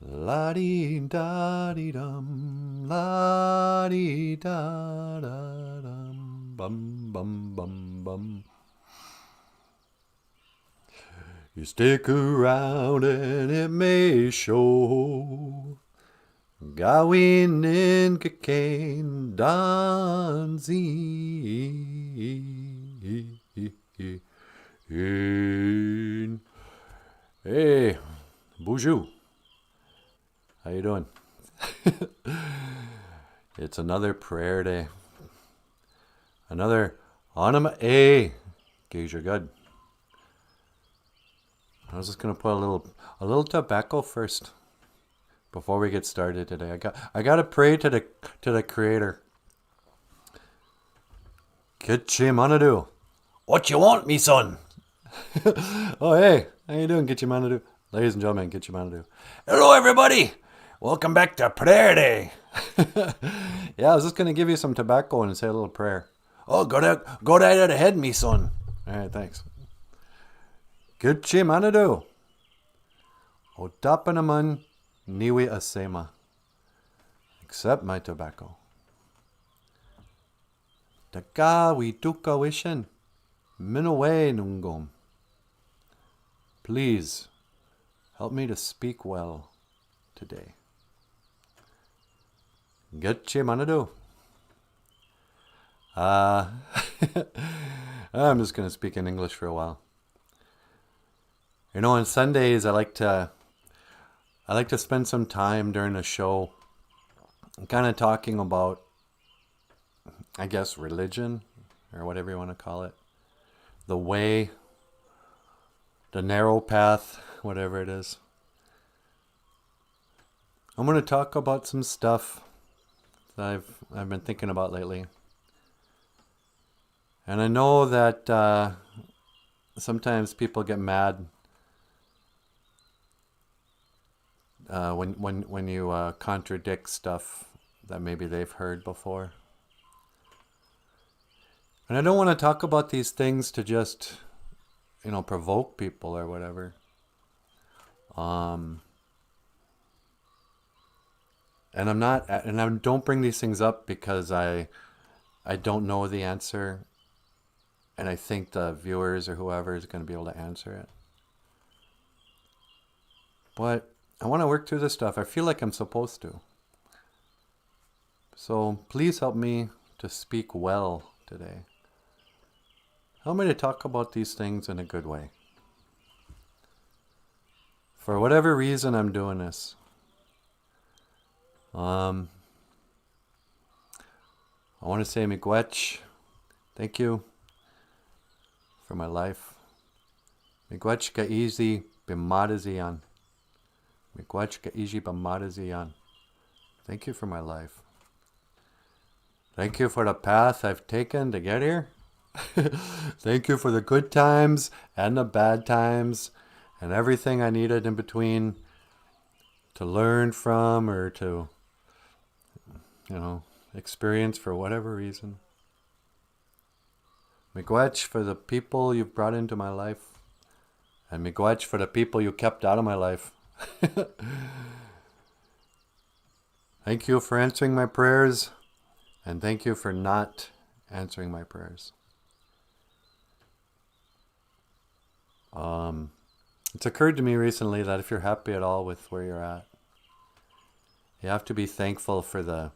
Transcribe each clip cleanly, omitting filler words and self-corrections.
La-dee-da-dee-dum, la-dee-da-da-dum, bum, bum, bum, bum. You stick around and it may show. Gawin in Kakain Danzi. Hey, BOOZHOO. How you doing? It's another prayer day. Another Anima A. Gauge, you're good. I was just gonna put a little tobacco first before we get started today. I gotta pray to the Creator. Kitchi Manadu. What you want, me son? Oh hey, how you doing, Kitchi Manadu? Ladies and gentlemen, Kitchi Manadu. Hello everybody! Welcome back to Prayer Day. Yeah, I was just gonna give you some tobacco and say a little prayer. Oh, go right ahead, me son. Alright, thanks. Kitchi Manadu. Otapa naman niwi asema. Accept my tobacco. Taka we tuka wishin. Minaway nungom. Please help me to speak well today. Getche manadu. I'm just going to speak in English for a while. You know, on Sundays I like to spend some time during the show kind of talking about, I guess, religion or whatever you want to call it. The way, the narrow path, whatever it is. I'm going to talk about some stuff that I've been thinking about lately. And I know that sometimes people get mad when you contradict stuff that maybe they've heard before. And I don't want to talk about these things to just, provoke people or whatever. And I don't bring these things up because I don't know the answer, and I think the viewers or whoever is going to be able to answer it. But I want to work through this stuff. I feel like I'm supposed to. So please help me to speak well today. Help me to talk about these things in a good way. For whatever reason I'm doing this. I want to say miigwech. Thank you for my life. Miigwech ka easy bimadaziyan. Miigwech ka easy bimadaziyan. Thank you for my life. Thank you for the path I've taken to get here. Thank you for the good times and the bad times and everything I needed in between to learn from or to, experience for whatever reason. Miigwech for the people you've brought into my life, and miigwech for the people you kept out of my life. Thank you for answering my prayers, and thank you for not answering my prayers. It's occurred to me recently that if you're happy at all with where you're at, you have to be thankful for the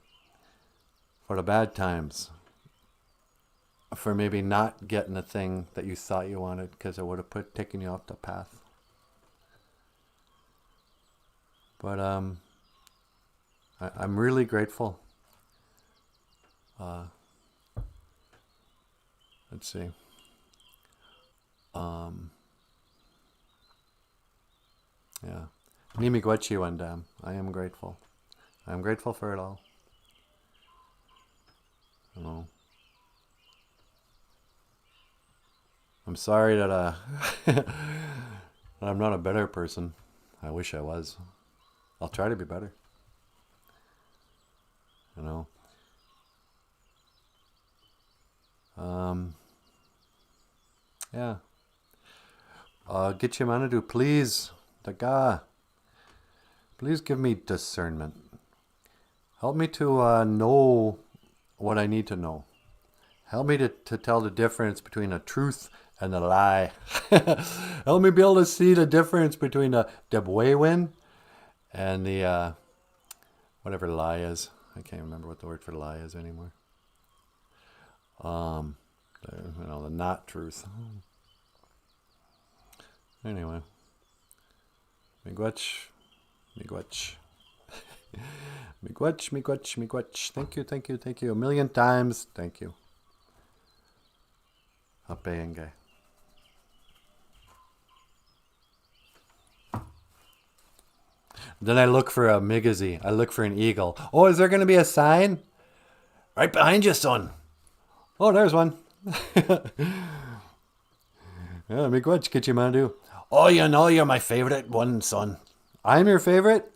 bad times, for maybe not getting the thing that you thought you wanted because it would have taken you off the path. But I'm really grateful. Let's see. Yeah. Nimigwachi Wandam. I am grateful. I am grateful for it all. I'm sorry that that I'm not a better person. I wish I was. I'll try to be better. Yeah. Gitche Manadu, please. Daga. Please give me discernment. Help me to know what I need to know. Help me to tell the difference between a truth and a lie. Help me be able to see the difference between the Debwewin and the, whatever lie is. I can't remember what the word for lie is anymore. The not truth. Anyway. Miigwech. Miigwech. Miigwech, miigwech, miigwech. Thank you, thank you, thank you. 1,000,000 times. Thank you. Apeyenge. Then I look for a migazi. I look for an eagle. Oh, is there going to be a sign? Right behind you, son. Oh, there's one. Yeah, miigwech, Kichimandu. Oh, you know you're my favorite one, son. I'm your favorite?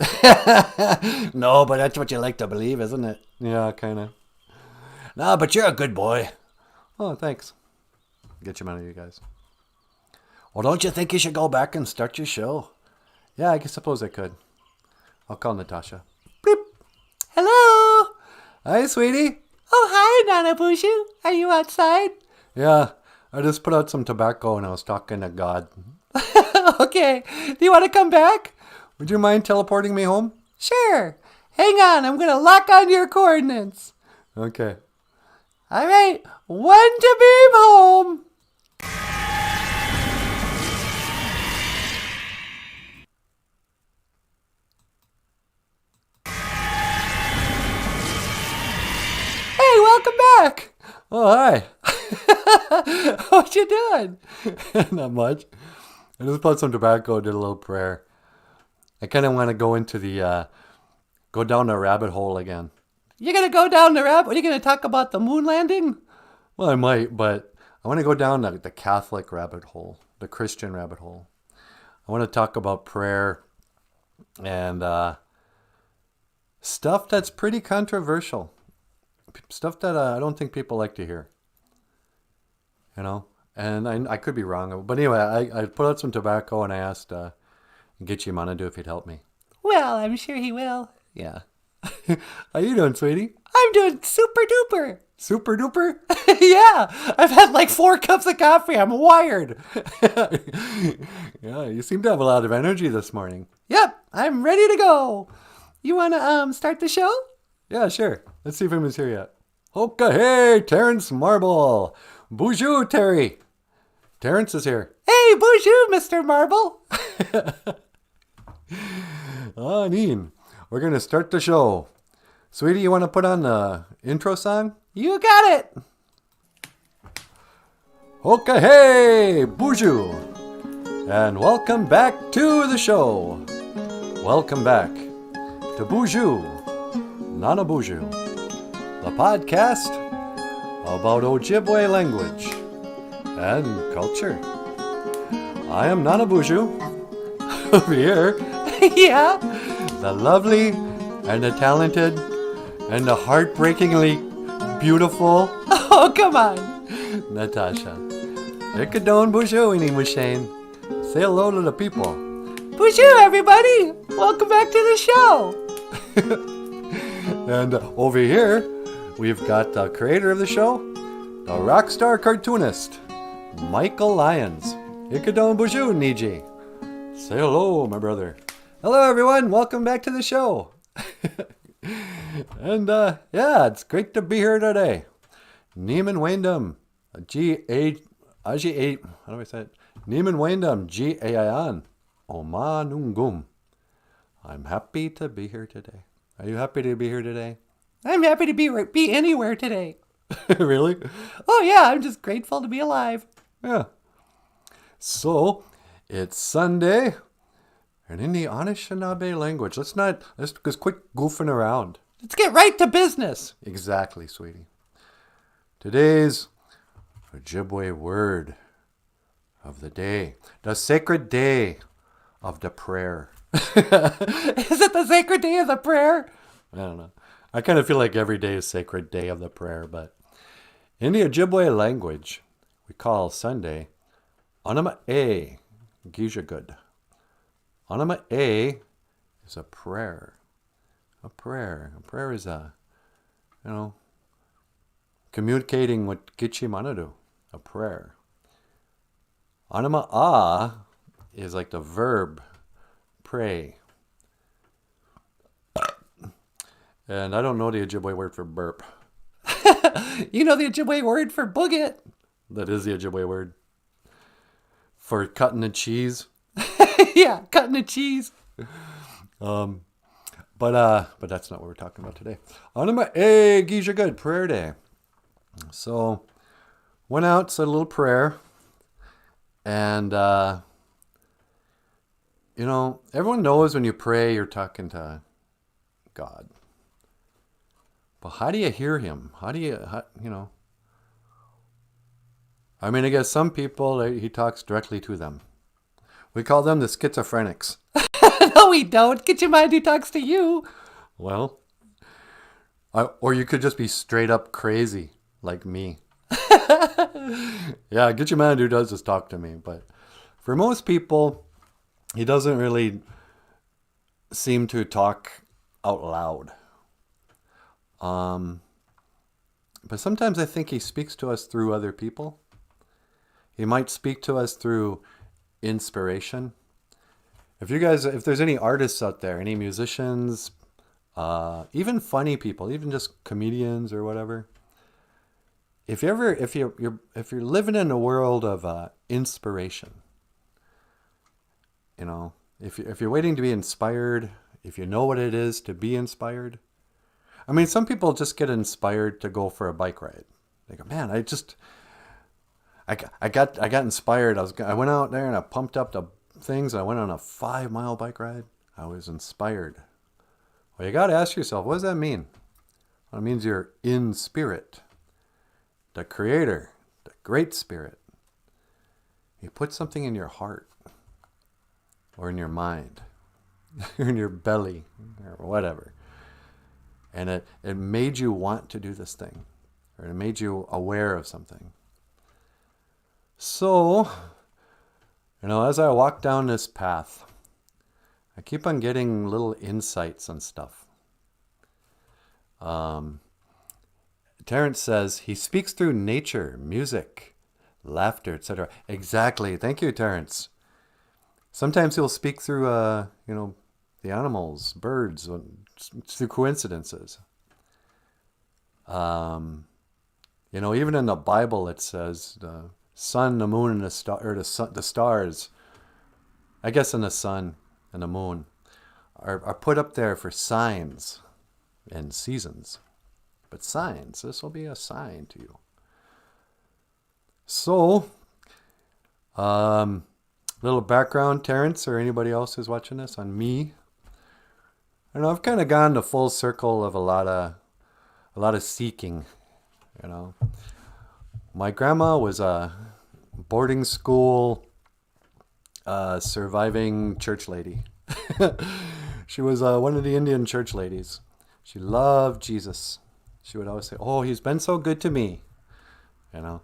No, but that's what you like to believe, isn't it? Yeah, kind of. No, but you're a good boy. Oh, thanks. Get you out of you guys. Well, don't you think you should go back and start your show? Yeah, I suppose I could. I'll call Natasha. Beep. Hello. Hi, sweetie. Oh, hi, NanaBOOZHOO. Are you outside? Yeah, I just put out some tobacco and I was talking to God. Okay. Do you want to come back? Would you mind teleporting me home? Sure. Hang on. I'm going to lock on your coordinates. Okay. All right. 1 to beam home. Hey, welcome back. Oh, hi. What you doing? Not much. I just put some tobacco, did a little prayer. I kind of want to go into the, go down the rabbit hole again. You're going to go down the rabbit? Are you going to talk about the moon landing? Well, I might, but I want to go down the Catholic rabbit hole, the Christian rabbit hole. I want to talk about prayer and stuff that's pretty controversial. Stuff that I don't think people like to hear. You know? And I could be wrong. But anyway, I put out some tobacco and I asked Gitchi Manadu if he'd help me. Well, I'm sure he will. Yeah. How you doing, sweetie? I'm doing super duper. Super duper? Yeah. I've had like 4 cups of coffee. I'm wired. Yeah, you seem to have a lot of energy this morning. Yep. I'm ready to go. You want to start the show? Yeah, sure. Let's see if anyone's here yet. Okay, hey, Terrence Marble. BOOZHOO, Terry. Terrence is here. Hey, BOOZHOO, Mr. Marble. Oh, Neen. We're going to start the show. Sweetie, you want to put on the intro song? You got it. Okay, hey, BOOZHOO. And welcome back to the show. Welcome back to BOOZHOO NANABOOZHOO, the podcast about Ojibwe language and culture. I am NANABOOZHOO. Over here. Yeah. The lovely and the talented and the heartbreakingly beautiful. Oh, come on. Natasha. Ikadon BOOZHOO ini Mushane. Say hello to the people. BOOZHOO, everybody. Welcome back to the show. And over here, we've got the creator of the show, the rock star cartoonist, Michael Lyons. Ikadon BOOZHOO Niji. Say hello, my brother. Hello, everyone. Welcome back to the show. And, yeah, it's great to be here today. Neiman Wyndham, G-A, how do I say it? Neiman Wyndham, G-A-I-N, Omanungum. I'm happy to be here today. Are you happy to be here today? I'm happy to be anywhere today. Really? Oh, yeah, I'm just grateful to be alive. Yeah. So, it's Sunday, and in the Anishinaabe language, let's just quit goofing around. Let's get right to business. Exactly, sweetie. Today's Ojibwe word of the day, the sacred day of the prayer. Is it the sacred day of the prayer? I don't know. I kind of feel like every day is sacred day of the prayer, but in the Ojibwe language, we call Sunday Anama E Gijagud. Anama E is a prayer. A prayer. A prayer is communicating what Gitchi Manadu. A prayer. Anima a is like the verb pray. And I don't know the Ojibwe word for burp. You know the Ojibwe word for boogit? That is the Ojibwe word. For cutting the cheese. Yeah, cutting the cheese. But that's not what we're talking about today. Anima e Gija good prayer day. So went out, said a little prayer, and everyone knows when you pray you're talking to God. But how do you hear him? I guess some people, he talks directly to them. We call them the schizophrenics. No, we don't. Get your mind who talks to you. Well, or you could just be straight up crazy, like me. Yeah, get your man who does just talk to me. But for most people, he doesn't really seem to talk out loud. But sometimes I think he speaks to us through other people. He might speak to us through inspiration. If there's any artists out there, any musicians, even funny people, even just comedians or whatever, if you're living in a world of inspiration, if you're waiting to be inspired, if you know what it is to be inspired. Some people just get inspired to go for a bike ride. They go, man, I got inspired. I went out there and I pumped up the things. And I went on a 5-mile bike ride. I was inspired. Well, you got to ask yourself, what does that mean? Well, it means you're in spirit. The Creator, the Great Spirit. He put something in your heart, or in your mind, or in your belly, or whatever. And it made you want to do this thing, or it made you aware of something. So, as I walk down this path, I keep on getting little insights on stuff. Terence says he speaks through nature, music, laughter, etc. Exactly. Thank you, Terence. Sometimes he'll speak through, the animals, birds, through coincidences. Even in the Bible, it says the sun, the moon, and the stars. I guess in the sun and the moon are put up there for signs and seasons. But signs, this will be a sign to you. So, little background, Terence, or anybody else who's watching this, on me. I've kind of gone the full circle of a lot of seeking. My grandma was a boarding school surviving church lady. She was one of the Indian church ladies. She loved Jesus. She would always say, "Oh, he's been so good to me." My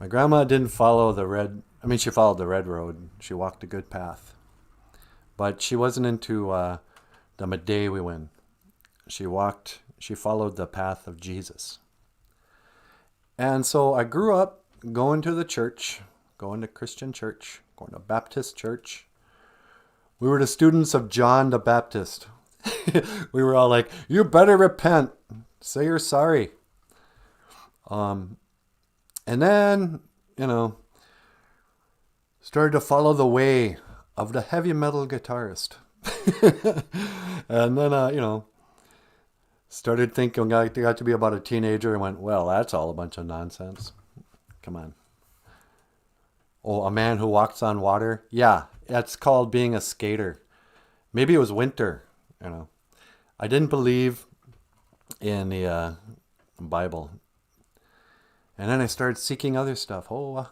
grandma didn't follow she followed the red road. She walked a good path. But she wasn't into the Madei we win. She followed the path of Jesus. And so I grew up going to the church, going to Christian church, going to Baptist church. We were the students of John the Baptist. We were all like, you better repent. Say you're sorry. And then, started to follow the way of the heavy metal guitarist. And then, started thinking I got to be about a teenager and went, well, that's all a bunch of nonsense. Come on. Oh, a man who walks on water? Yeah, that's called being a skater. Maybe it was winter, I didn't believe in the Bible. And then I started seeking other stuff. And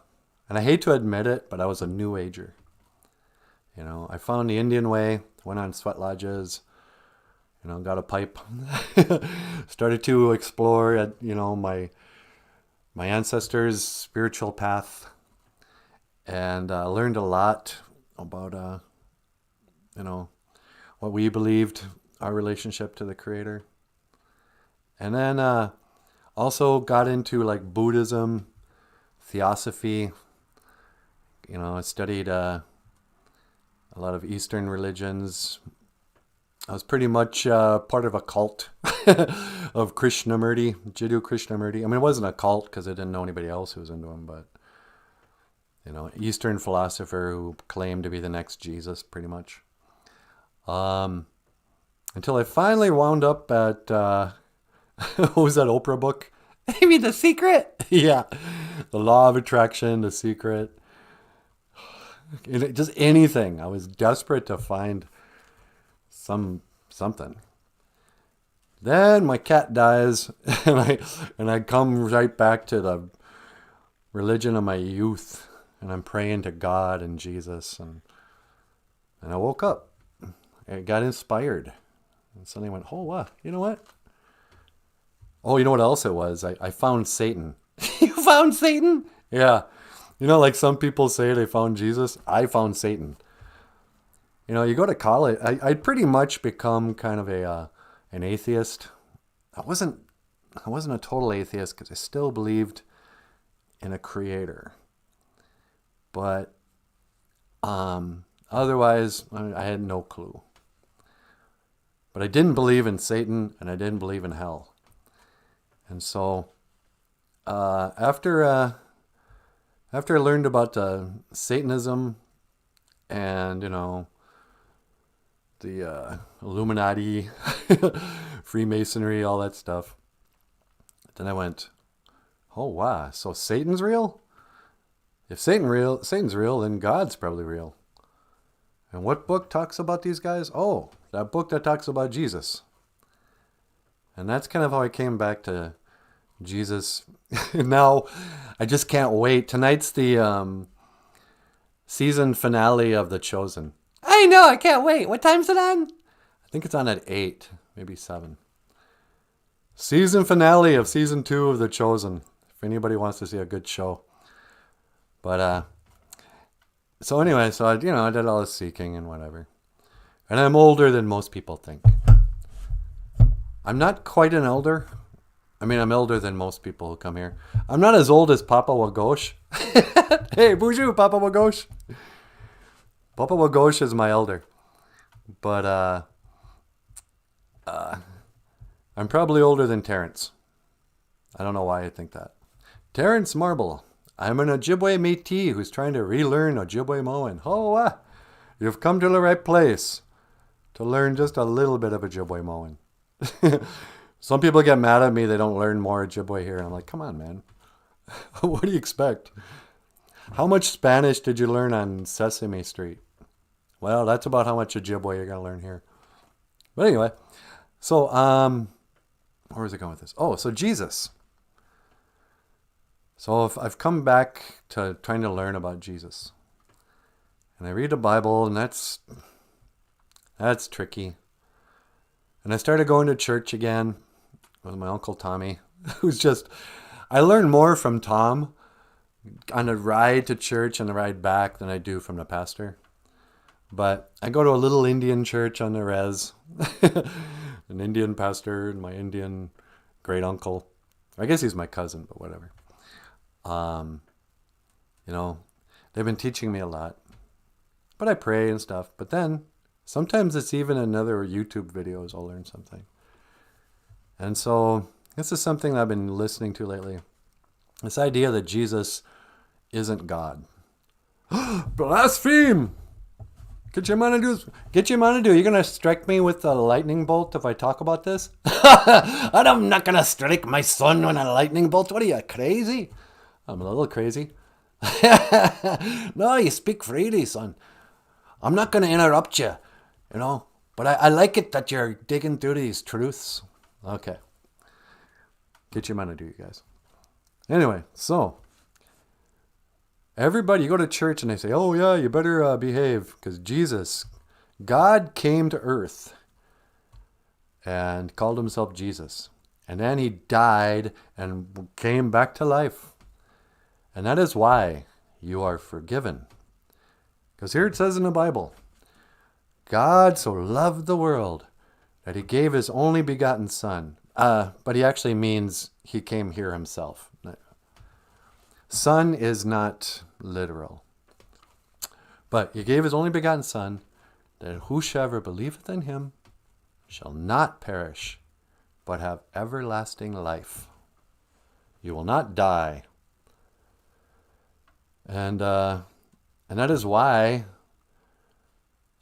I hate to admit it, but I was a New Ager. I found the Indian way, went on sweat lodges, got a pipe, started to explore, my ancestors' spiritual path, and learned a lot about, what we believed, our relationship to the Creator. And then also got into like Buddhism, Theosophy. You know, I studied a lot of Eastern religions. I was pretty much part of a cult of Krishnamurti, Jiddu Krishnamurti. I mean, it wasn't a cult because I didn't know anybody else who was into him, but, you know, Eastern philosopher who claimed to be the next Jesus, pretty much. Until I finally wound up at, what was that Oprah book? You mean The Secret? Yeah. The Law of Attraction, The Secret. Just anything. I was desperate to find something. Then my cat dies, and I come right back to the religion of my youth, and I'm praying to God and Jesus, and I woke up. I got inspired, and suddenly went, oh, wow, you know what? Oh, you know what else it was? I found Satan. You found Satan? Yeah. You know, like some people say they found Jesus. I found Satan. You know, you go to college. I'd pretty much become kind of an atheist. I wasn't a total atheist because I still believed in a creator. But otherwise, I had no clue. But I didn't believe in Satan, and I didn't believe in hell. And so after I learned about Satanism and, you know, the Illuminati, Freemasonry, all that stuff, then I went, oh, wow, so Satan's real? If Satan's real, then God's probably real. And what book talks about these guys? Oh, that book that talks about Jesus. And that's kind of how I came back to Jesus. Now, I just can't wait. Tonight's the season finale of The Chosen. I know, I can't wait. What time's it on? I think it's on at 8, maybe 7. Season finale of season 2 of The Chosen. If anybody wants to see a good show. But, so anyway, so I did all this seeking and whatever. And I'm older than most people think. I'm not quite an elder. I mean, I'm elder than most people who come here. I'm not as old as Papa Wagosh. Hey, bonjour, Papa Wagosh. Papa Wagosh is my elder. But I'm probably older than Terrence. I don't know why I think that. Terrence Marble. I'm an Ojibwe Métis who's trying to relearn Ojibwe Moan. Oh, you've come to the right place to learn just a little bit of Ojibwe Moan. Some people get mad at me they don't learn more Ojibwe here. I'm like, come on, man. What do you expect? How much Spanish did you learn on Sesame Street? Well, that's about how much Ojibwe you're going to learn here. But anyway, so where was I going with this? Oh, so Jesus. So if I've come back to trying to learn about Jesus. And I read the Bible, and that's tricky. And I started going to church again with my Uncle Tommy, who's just, I learned more from Tom on the ride to church and the ride back than I do from the pastor. But I go to a little Indian church on the res, an Indian pastor and my Indian great uncle. I guess he's my cousin, but whatever. You know, they've been teaching me a lot, but I pray and stuff. But then sometimes it's even another YouTube videos. I'll learn something. And so this is something that I've been listening to lately. This idea that Jesus isn't God. Blaspheme! Get your money do. You're going to strike me with a lightning bolt if I talk about this? I'm not going to strike my son with a lightning bolt. What are you, crazy? I'm a little crazy. No, you speak freely, son. I'm not going to interrupt you, you know. But I like it that you're digging through these truths. Okay. Get your money do, you guys. Anyway, so everybody, you go to church and they say, oh yeah, you better behave because Jesus, God came to earth and called himself Jesus. And then he died and came back to life. And that is why you are forgiven. Because here it says in the Bible, God so loved the world that he gave his only begotten son. But he actually means he came here himself. Son is not literal. But he gave his only begotten son, that whosoever believeth in him shall not perish, but have everlasting life. You will not die. And that is why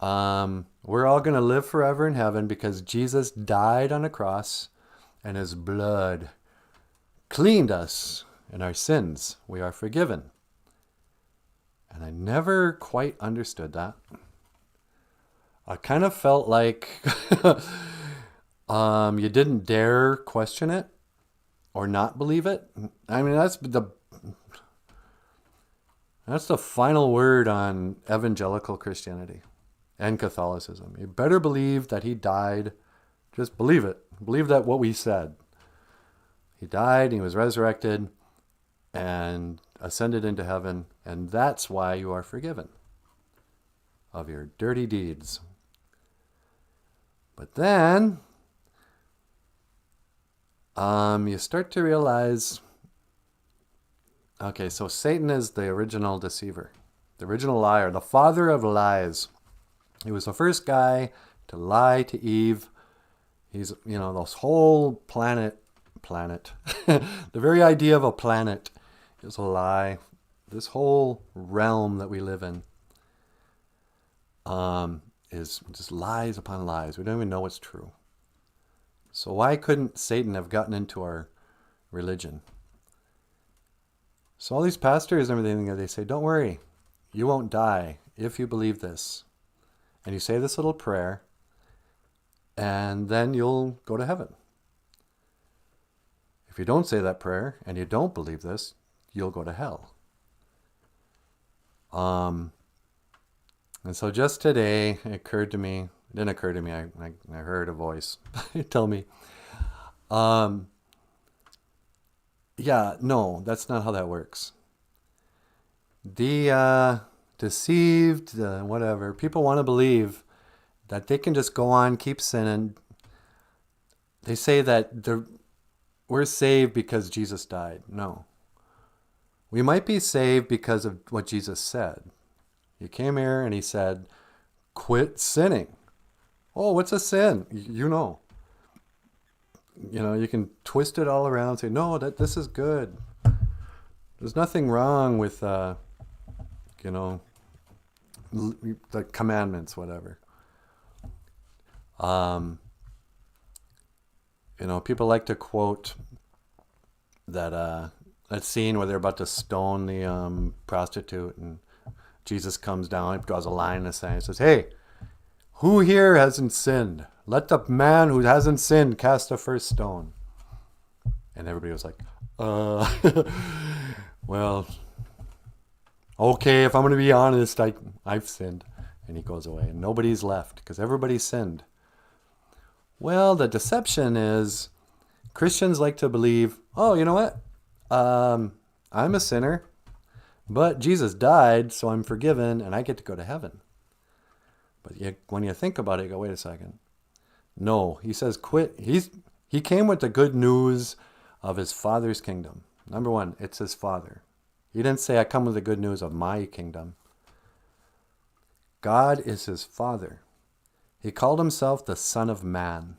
we're all going to live forever in heaven, because Jesus died on a cross and his blood cleaned us in our sins. We are forgiven. And I never quite understood that. I kind of felt like you didn't dare question it or not believe it. I mean, that's the final word on evangelical Christianity and Catholicism. You better believe that he died. Just believe it. Believe that what we said. He died, he was resurrected, and ascended into heaven, and that's why you are forgiven of your dirty deeds. But then you start to realize, okay, so Satan is the original deceiver, the original liar, the father of lies. He was the first guy to lie to Eve. He's, this whole planet, the very idea of a planet is a lie. This whole realm that we live in is just lies upon lies. We don't even know what's true. So why couldn't Satan have gotten into our religion? So all these pastors and everything, they say, don't worry, you won't die if you believe this. And you say this little prayer, and then you'll go to heaven. If you don't say that prayer and you don't believe this, you'll go to hell. And so just today, it occurred to me, it didn't occur to me, I heard a voice tell me, yeah, no, that's not how that works. The deceived, whatever, people want to believe that they can just go on, keep sinning. They say that we're saved because Jesus died. No. We might be saved because of what Jesus said. He came here and he said, quit sinning. Oh, what's a sin? You know. You can twist it all around and say, no, this is good. There's nothing wrong with, the commandments, whatever. People like to quote that scene where they're about to stone the prostitute, and Jesus comes down, he draws a line in the sand, and says, hey, who here hasn't sinned? Let the man who hasn't sinned cast the first stone. And everybody was like, well, okay, if I'm going to be honest, I've sinned. And he goes away, and nobody's left because everybody sinned. Well, the deception is Christians like to believe, oh, you know what? I'm a sinner, but Jesus died, so I'm forgiven, and I get to go to heaven. But when you think about it, you go, wait a second. No, he says quit. He came with the good news of his Father's kingdom. Number one, it's his Father. He didn't say, I come with the good news of my kingdom. God is his Father. He called himself the Son of Man.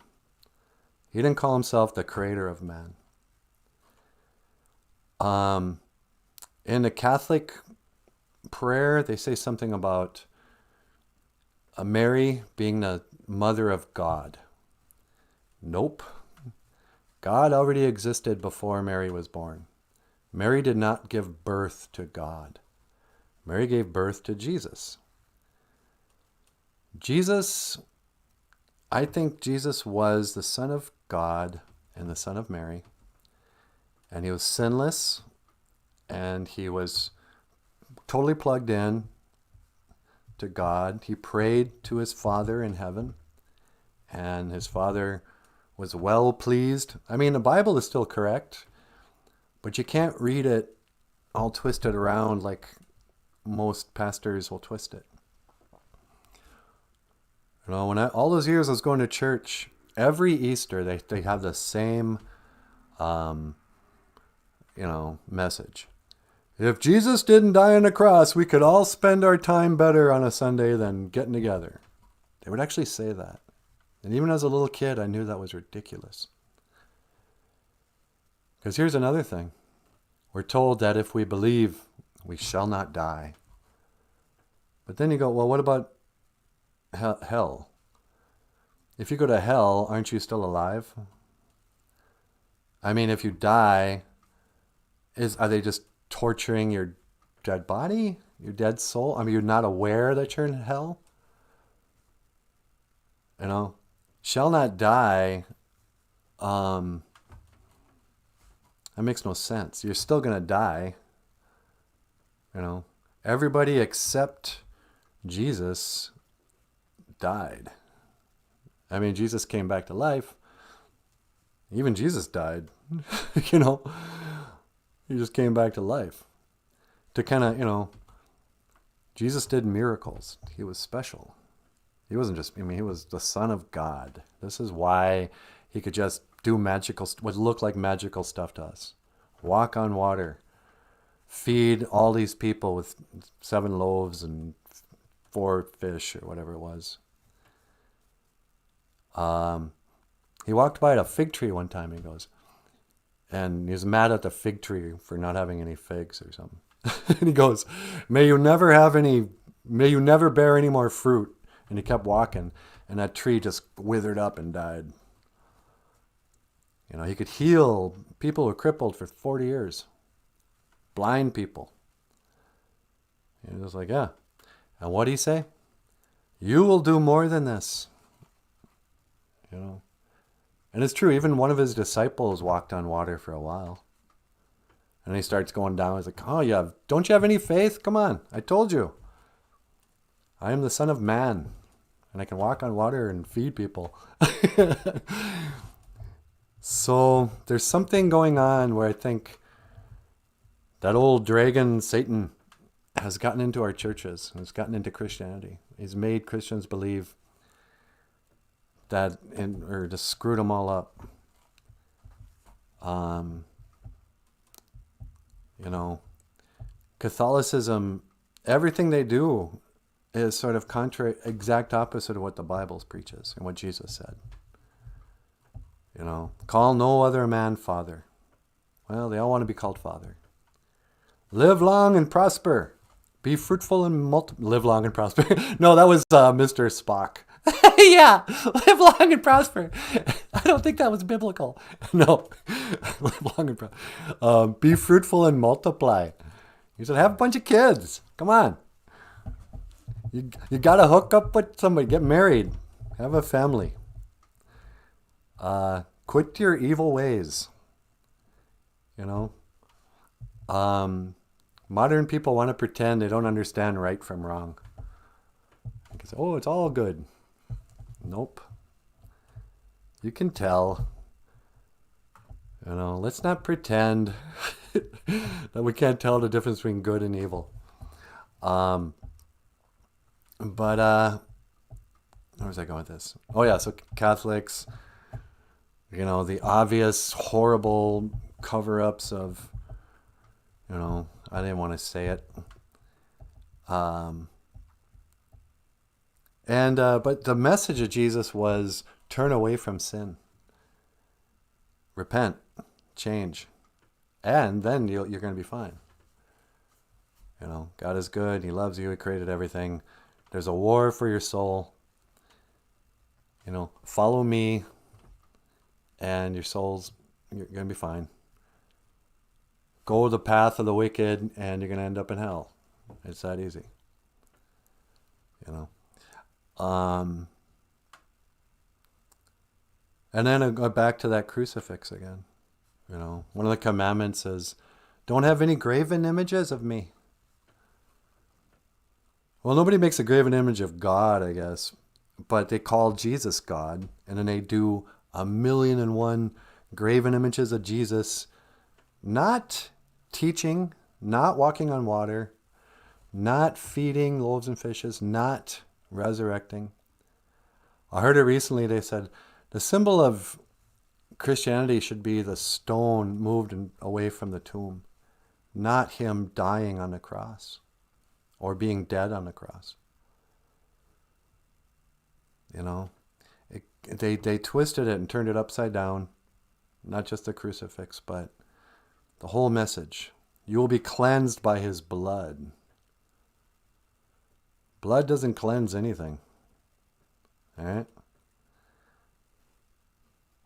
He didn't call himself the creator of man. In the Catholic prayer, they say something about Mary being the mother of God. Nope. God already existed before Mary was born. Mary did not give birth to God. Mary gave birth to Jesus. I think Jesus was the Son of God and the Son of Mary. And he was sinless, and he was totally plugged in to God. He prayed to his Father in heaven, and his Father was well pleased. I mean, the Bible is still correct, but you can't read it all twisted around like most pastors will twist it. You know, all those years I was going to church, every Easter they have the same, message. If Jesus didn't die on a cross, we could all spend our time better on a Sunday than getting together. They would actually say that. And even as a little kid, I knew that was ridiculous. Because here's another thing. We're told that if we believe, we shall not die. But then you go, well, what about hell? If you go to hell, aren't you still alive? I mean, if you die, are they just torturing your dead body, your dead soul? I mean, you're not aware that you're in hell? You know, shall not die, that makes no sense. You're still going to die. You know, everybody except Jesus died. I mean, Jesus came back to life. Even Jesus died. You know, he just came back to life. To kind of, Jesus did miracles. He was special. He wasn't just, he was the Son of God. This is why he could just do what looked like magical stuff to us. Walk on water. Feed all these people with 7 loaves and 4 fish or whatever it was. He walked by a fig tree one time, he goes. And he was mad at the fig tree for not having any figs or something. And he goes, may you never bear any more fruit. And he kept walking, and that tree just withered up and died. You know, he could heal people who were crippled for 40 years. Blind people. And he was like, yeah. And what did he say? You will do more than this. You know. And it's true, even one of his disciples walked on water for a while. And he starts going down. He's like, oh, don't you have any faith? Come on, I told you. I am the Son of Man, and I can walk on water and feed people. So there's something going on where I think that old dragon, Satan, has gotten into our churches, has gotten into Christianity. He's made Christians believe that, or just screwed them all up. Catholicism, everything they do is sort of exact opposite of what the Bible preaches and what Jesus said. Call no other man father. Well, they all want to be called father. Live long and prosper. Be fruitful and live long and prosper. No, that was Mr. Spock. Yeah, live long and prosper. I don't think that was biblical. No, live long and prosper. Be fruitful and multiply. He said, have a bunch of kids. Come on. You got to hook up with somebody. Get married. Have a family. Quit your evil ways. Modern people want to pretend they don't understand right from wrong. They say, oh, it's all good. Nope. You can tell. Let's not pretend that we can't tell the difference between good and evil. But where was I going with this? Oh yeah, so Catholics, the obvious horrible cover-ups of, I didn't want to say it. But the message of Jesus was turn away from sin. Repent, change, and then you're going to be fine. God is good. He loves you. He created everything. There's a war for your soul. Follow me, and you're going to be fine. Go the path of the wicked, and you're going to end up in hell. It's that easy. And then I go back to that crucifix again. One of the commandments is, don't have any graven images of me. Well, nobody makes a graven image of God, I guess, but they call Jesus God, and then they do 1,000,001 graven images of Jesus, not teaching, not walking on water, not feeding loaves and fishes, not resurrecting. I heard it recently. They said the symbol of Christianity should be the stone moved away from the tomb, not him dying on the cross or being dead on the cross. You know, they twisted it and turned it upside down, not just the crucifix, but the whole message. You will be cleansed by his blood. Blood doesn't cleanse anything. All right?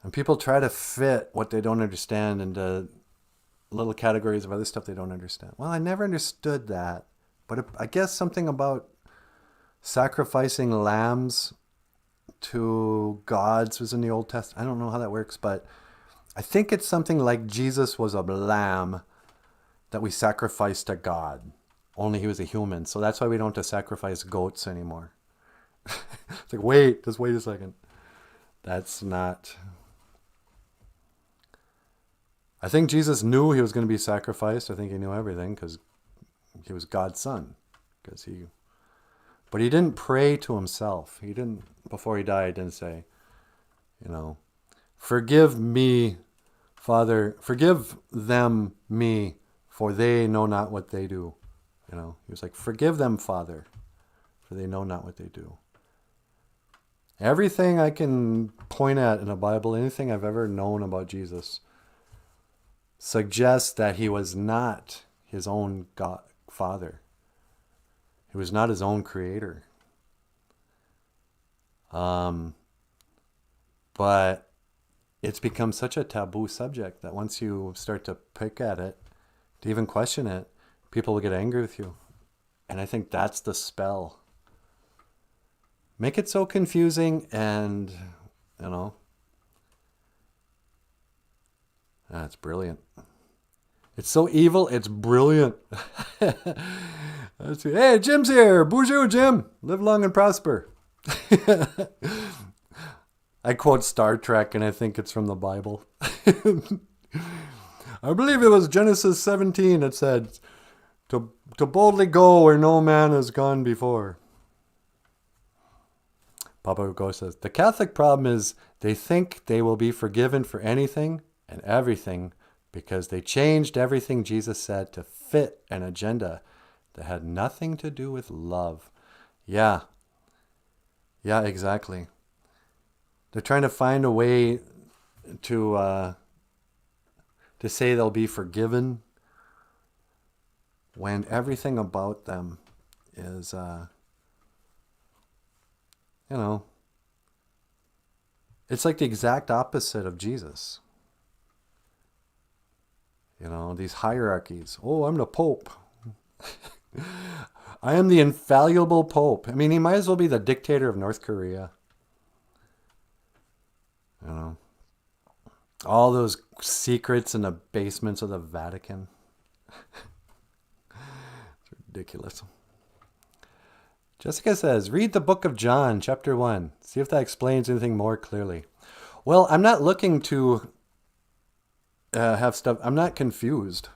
And people try to fit what they don't understand into little categories of other stuff they don't understand. Well, I never understood that. But I guess something about sacrificing lambs to gods was in the Old Testament. I don't know how that works, but I think it's something like Jesus was a lamb that we sacrificed to God. Only he was a human. So that's why we don't have to sacrifice goats anymore. It's like, just wait a second. That's not... I think Jesus knew he was going to be sacrificed. I think he knew everything because he was God's son. But he didn't pray to himself. He didn't, before he died, didn't say, forgive me, Father, forgive them me, for they know not what they do. He was like, forgive them, Father, for they know not what they do. Everything I can point at in the Bible, anything I've ever known about Jesus, suggests that he was not his own God, Father. He was not his own creator. But it's become such a taboo subject that once you start to pick at it, to even question it, people will get angry with you. And I think that's the spell. Make it so confusing and, that's brilliant. It's so evil, it's brilliant. Hey, Jim's here. Bonjour, Jim. Live long and prosper. I quote Star Trek, and I think it's from the Bible. I believe it was Genesis 17 that said, to boldly go where no man has gone before. Papa Ugo says, the Catholic problem is they think they will be forgiven for anything and everything because they changed everything Jesus said to fit an agenda that had nothing to do with love. Yeah, exactly. They're trying to find a way to say they'll be forgiven when everything about them is, it's like the exact opposite of Jesus. These hierarchies. Oh, I'm the Pope. I am the infallible Pope. I mean, he might as well be the dictator of North Korea. All those secrets in the basements of the Vatican. It's ridiculous. Jessica says, read the book of John, chapter 1. See if that explains anything more clearly. Well, I'm not looking to have stuff. I'm not confused.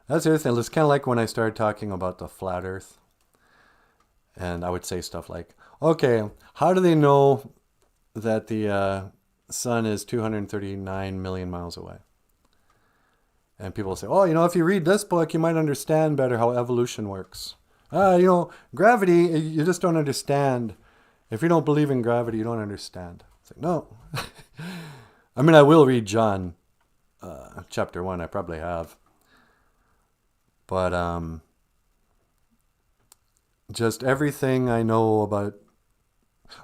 That's the other thing. It's kind of like when I started talking about the flat earth. And I would say stuff like, okay, how do they know that the sun is 239 million miles away? And people will say, oh, if you read this book, you might understand better how evolution works. Gravity, you just don't understand. If you don't believe in gravity, you don't understand. It's like, no. I mean, I will read John chapter 1. I probably have. But just everything I know about...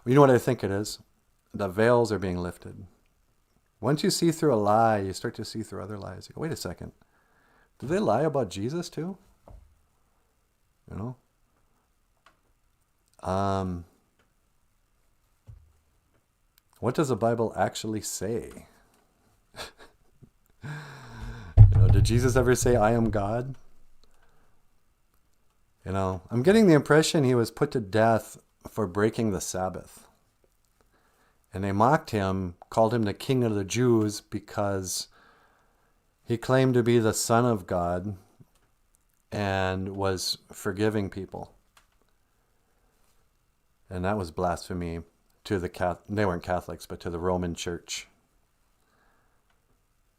You know what I think it is? The veils are being lifted. Once you see through a lie, you start to see through other lies. You go, wait a second. Do they lie about Jesus too? What does the Bible actually say? Did Jesus ever say, I am God? I'm getting the impression he was put to death for breaking the Sabbath. And they mocked him, called him the King of the Jews because he claimed to be the Son of God and was forgiving people. And that was blasphemy to the they weren't Catholics, but to the Roman Church.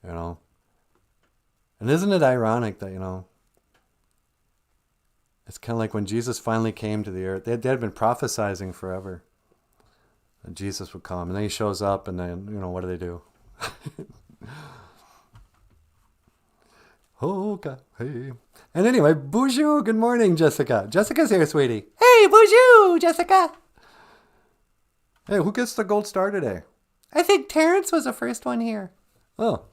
You know, and isn't it ironic that, you know, it's kind of like when Jesus finally came to the earth, they had been prophesizing forever that Jesus would come, and then he shows up, and then, you know, what do? Oh, God. Hey. And anyway, BOOZHOO, good morning, Jessica. Jessica's here, sweetie. Hey, BOOZHOO, Jessica. Hey, who gets the gold star today? I think Terrence was the first one here. Oh.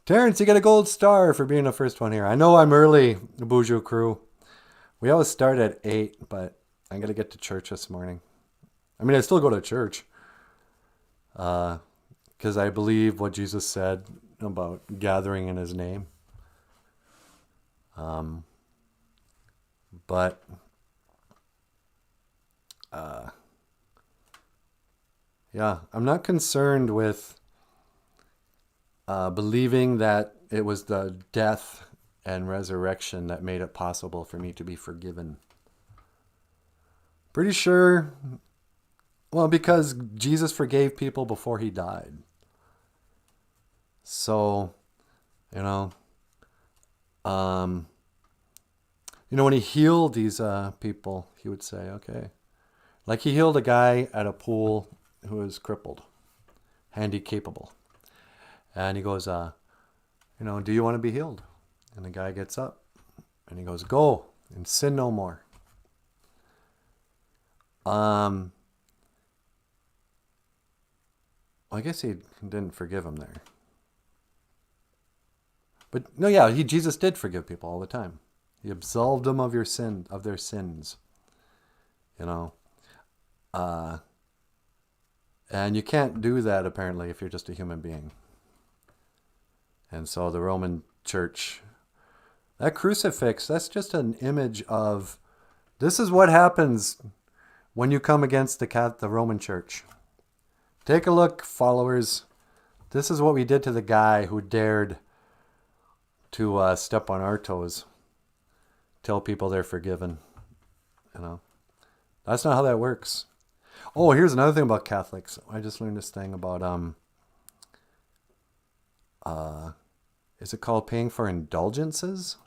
Terrence, you get a gold star for being the first one here. I know I'm early, the BOOZHOO crew. We always start at 8, but I'm going to get to church this morning. I mean, I still go to church. Because I believe what Jesus said about gathering in his name. But yeah, I'm not concerned with believing that it was the death and resurrection that made it possible for me to be forgiven. Pretty sure, well, because Jesus forgave people before he died. So, you know, when he healed these people, he would say, okay. Like he healed a guy at a pool who was crippled, handy-capable. And he goes, do you want to be healed? And the guy gets up and he goes, go and sin no more. I guess he didn't forgive him there. But no, yeah, Jesus did forgive people all the time. He absolved them of their sins. You know. And you can't do that apparently if you're just a human being. And so the Roman Church, that crucifix, that's just an image of, this is what happens when you come against the Roman Church. Take a look, followers. This is what we did to the guy who dared to step on our toes. Tell people they're forgiven. You know, that's not how that works. Oh, here's another thing about Catholics. I just learned this thing about is it called paying for indulgences?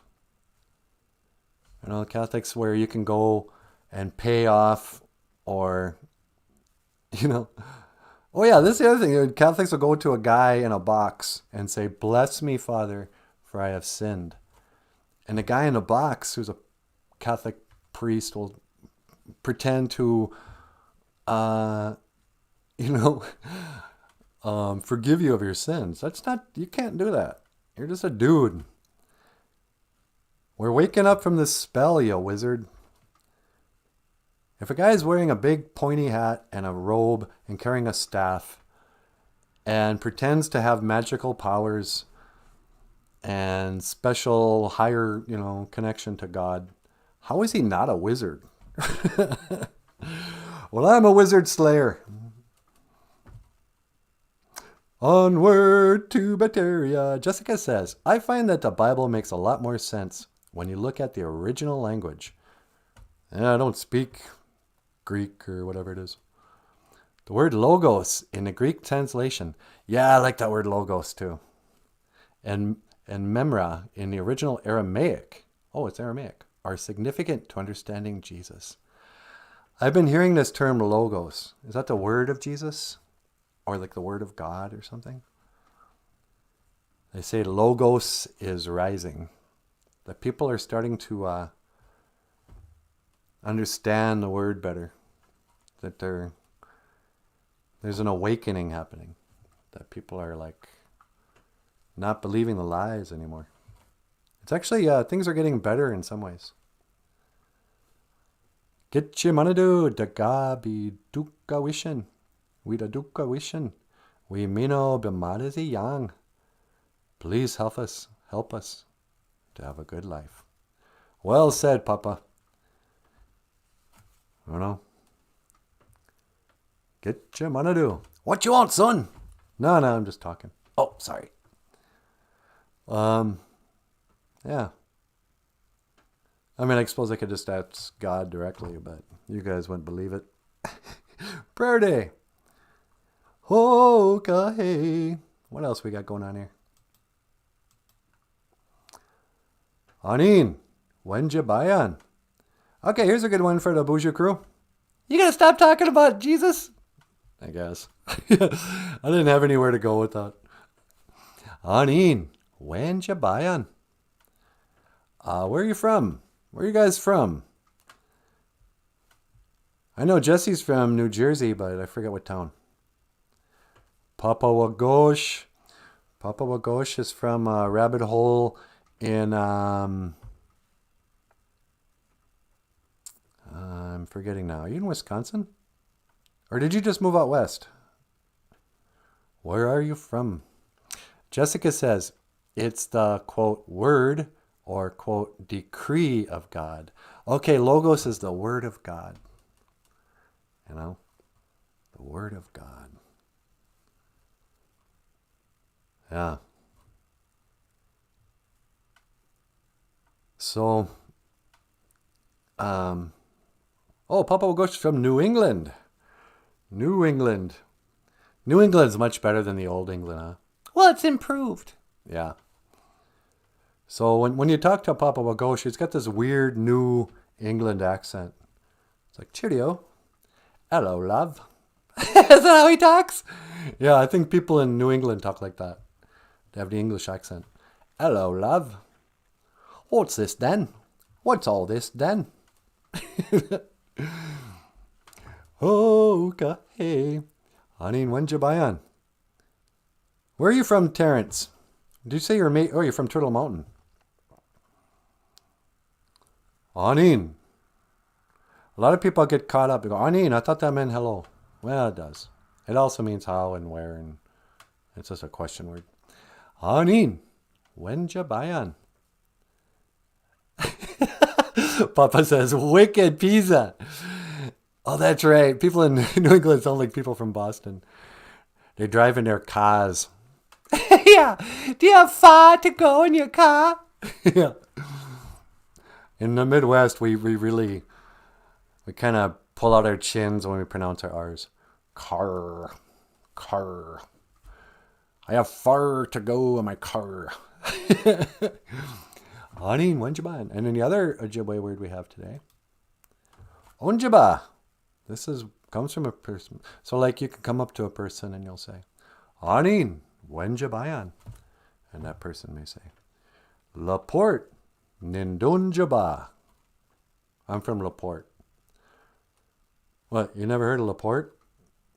You know, Catholics where you can go and pay off, or, you know. Oh yeah, this is the other thing. Catholics will go to a guy in a box and say, "Bless me, Father, for I have sinned." And the guy in the box, who's a Catholic priest, will pretend to, forgive you of your sins. That's not, you can't do that. You're just a dude. We're waking up from this spell, you wizard. If a guy's wearing a big pointy hat and a robe and carrying a staff and pretends to have magical powers and special higher, connection to God, how is he not a wizard? Well, I'm a wizard slayer. Onward to Bacteria. Jessica says, I find that the Bible makes a lot more sense when you look at the original language. And I don't speak Greek or whatever it is. The word logos in the Greek translation. Yeah, I like that word logos too. And memra in the original Aramaic. Oh, it's Aramaic. Are significant to understanding Jesus. I've been hearing this term logos. Is that the word of Jesus? Or like the word of God or something? They say logos is rising. That people are starting to understand the word better. That there's an awakening happening. That people are like not believing the lies anymore. It's actually, things are getting better in some ways. Get your manadu daga bi duka wishin. We da duka wishin. We mino bimadazi yang. Please help us to have a good life. Well said, Papa. I don't know. Get your manadu. What you want, son? No, I'm just talking. Oh, sorry. Yeah. I mean, I suppose I could just ask God directly, but you guys wouldn't believe it. Prayer day. Okay. What else we got going on here? Anin, Wenja Bayan. Okay, here's a good one for the BOOZHOO crew. You gonna stop talking about Jesus? I guess. I didn't have anywhere to go with that. Anin, Wenja Bayan. Where are you from? Where are you guys from? I know Jesse's from New Jersey, but I forget what town. Papa Wagosh. Papa Wagosh is from Rabbit Hole in... I'm forgetting now. Are you in Wisconsin? Or did you just move out west? Where are you from? Jessica says, it's the, quote, word or, quote, decree of God. Okay, Logos is the word of God. You know? The word of God. Yeah. So, oh, Papa Wagosh from New England. New England. New England's much better than the old England, huh? Well, it's improved. Yeah. So when you talk to Papa Wagosh, he's got this weird New England accent. It's like, cheerio. Hello, love. Is that how he talks? Yeah, I think people in New England talk like that. They have the English accent. Hello, love. What's this then? What's all this then? Okay. Anin Wenja Bayan. Where are you from, Terrence? Did you say you're you're from Turtle Mountain? Anin. A lot of people get caught up. They go, Anin, I thought that meant hello. Well, it does. It also means how and where, and it's just a question word. Anin Wenja Bayan. Papa says, wicked pizza. Oh, that's right. People in New England sound like people from Boston. They drive in their cars. Yeah. Do you have far to go in your car? Yeah. In the Midwest, we kind of pull out our chins when we pronounce our R's. Car. Car. I have far to go in my car. Anin Wenjaban. And then the other Ojibwe word we have today. Onjaba. This comes from a person. So like you can come up to a person and you'll say, Anin Wenjabayan. And that person may say, Laporte Nindunjaba. I'm from Laporte. What, you never heard of Laporte?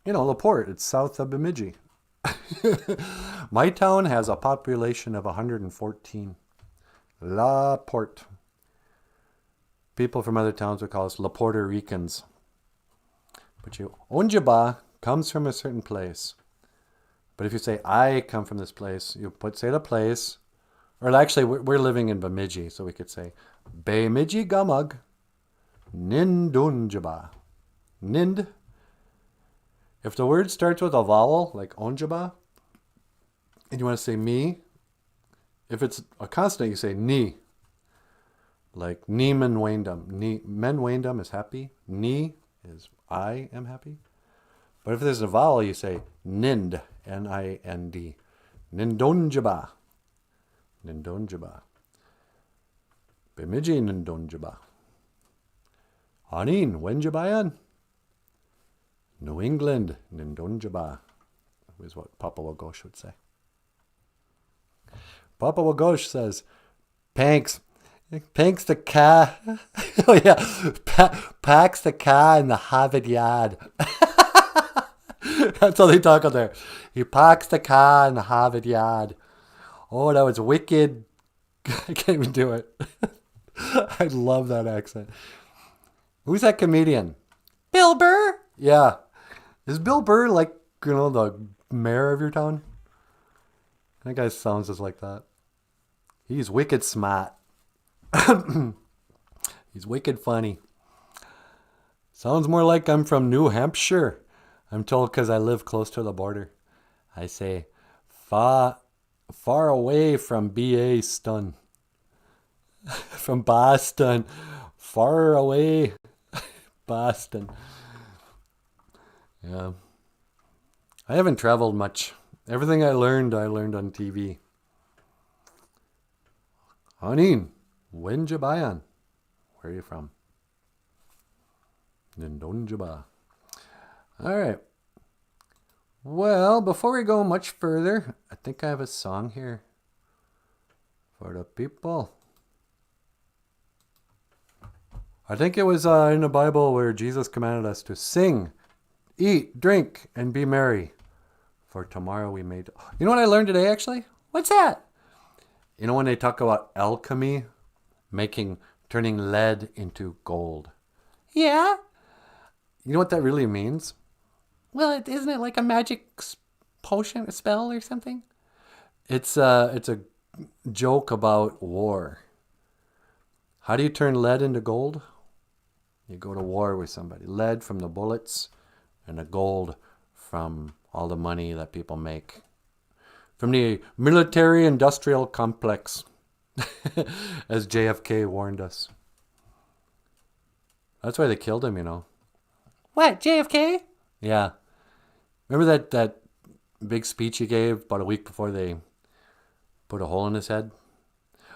You know, Laporte, it's south of Bemidji. My town has a population of 114. Laporte. People from other towns would call us La Puerto Ricans. But Onjaba comes from a certain place. But if you say, I come from this place, you say the place. Or actually, we're living in Bemidji, so we could say, Bemidji Gamug Nindunjaba. Nind. If the word starts with a vowel, like Onjaba, and you want to say me, if it's a consonant, you say ni. Like Neiman Waindam. Men Waindam is happy. Ni is I am happy. But if there's a vowel, you say Nind. N-I-N-D. Nindonjaba. Nindonjaba. Bemidji Nindonjaba. Anin Wenjabayan. New England Nindonjaba is what Papa Wagosh would say. Papa Wagosh says, Panks the car. Oh yeah, packs the car in the Harvard yard. That's how they talk out there. He parks the car in the Harvard yard. Oh, that was wicked. I can't even do it. I love that accent. Who's that comedian? Bill Burr? Yeah. Is Bill Burr like, the mayor of your town? That guy sounds just like that. He's wicked smart. He's wicked funny. Sounds more like I'm from New Hampshire. I'm told because I live close to the border. I say, far away from B.A. Stun. From Boston. Far away. Boston. Yeah. I haven't traveled much. Everything I learned on TV. Hanin, Wenjabayan. Where are you from? Nindonjaba. All right. Well, before we go much further, I think I have a song here for the people. I think it was in the Bible where Jesus commanded us to sing, eat, drink, and be merry. For tomorrow we made... You know what I learned today, actually? What's that? You know when they talk about alchemy, turning lead into gold? Yeah. You know what that really means? Well, isn't it like a magic potion, a spell or something? It's a joke about war. How do you turn lead into gold? You go to war with somebody. Lead from the bullets and the gold from all the money that people make. From the military-industrial complex, as JFK warned us. That's why they killed him, you know. What, JFK? Yeah. Remember that big speech he gave about a week before they put a hole in his head?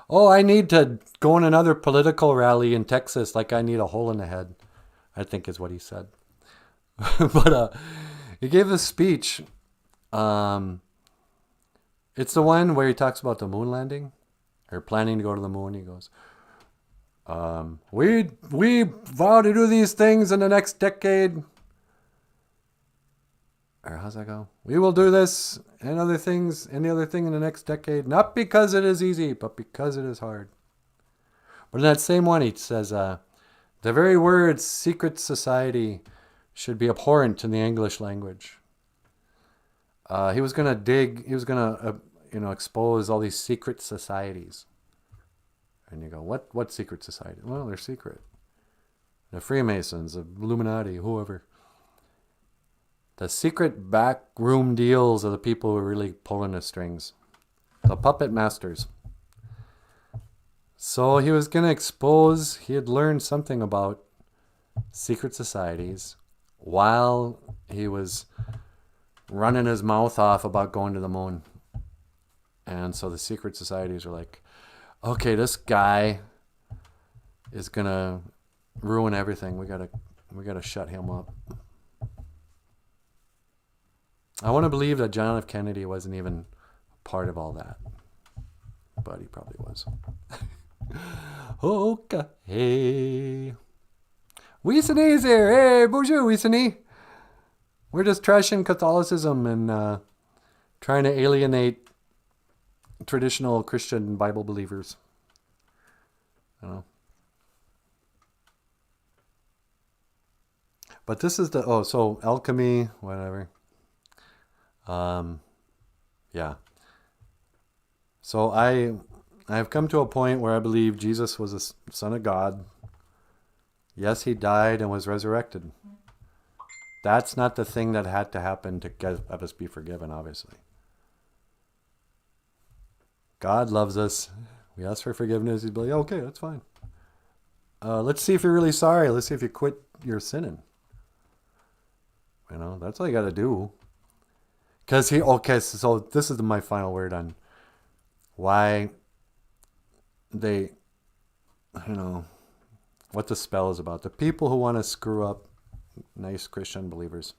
Oh, I need to go in another political rally in Texas like I need a hole in the head, I think is what he said. But he gave this speech. It's the one where he talks about the moon landing, or planning to go to the moon. He goes, we vow to do these things in the next decade. Or how's that go? We will do this and other things, any other thing in the next decade, not because it is easy, but because it is hard. But in that same one, he says, the very word secret society should be abhorrent in the English language. He was going to expose all these secret societies. And you go, what secret society? Well, they're secret. The Freemasons, the Illuminati, whoever. The secret backroom deals of the people who are really pulling the strings. The puppet masters. So he was going to expose, he had learned something about secret societies while he was running his mouth off about going to the moon. And so the secret societies were like, okay, this guy is going to ruin everything. We gotta shut him up. I want to believe that John F. Kennedy wasn't even part of all that. But he probably was. Okay. Hey. Weesenie's here. Hey, bonjour, Weesenie. We're just trashing Catholicism and trying to alienate traditional Christian Bible believers. You know. But this is so alchemy, whatever. Yeah. So I've come to a point where I believe Jesus was a son of God. Yes, he died and was resurrected. That's not the thing that had to happen to have us be forgiven, obviously. God loves us. We ask for forgiveness. He'd be like, okay, that's fine. Let's see if you're really sorry. Let's see if you quit your sinning. You know, that's all you got to do. So this is my final word on why they, what the spell is about. The people who want to screw up nice Christian believers.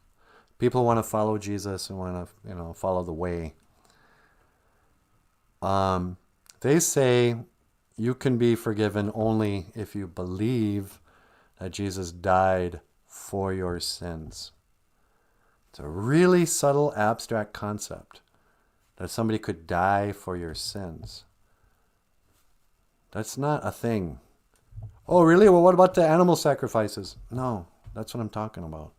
People who want to follow Jesus and want to, follow the way. They say you can be forgiven only if you believe that Jesus died for your sins. It's a really subtle, abstract concept that somebody could die for your sins. That's not a thing. Oh, really? Well, what about the animal sacrifices? No, that's what I'm talking about.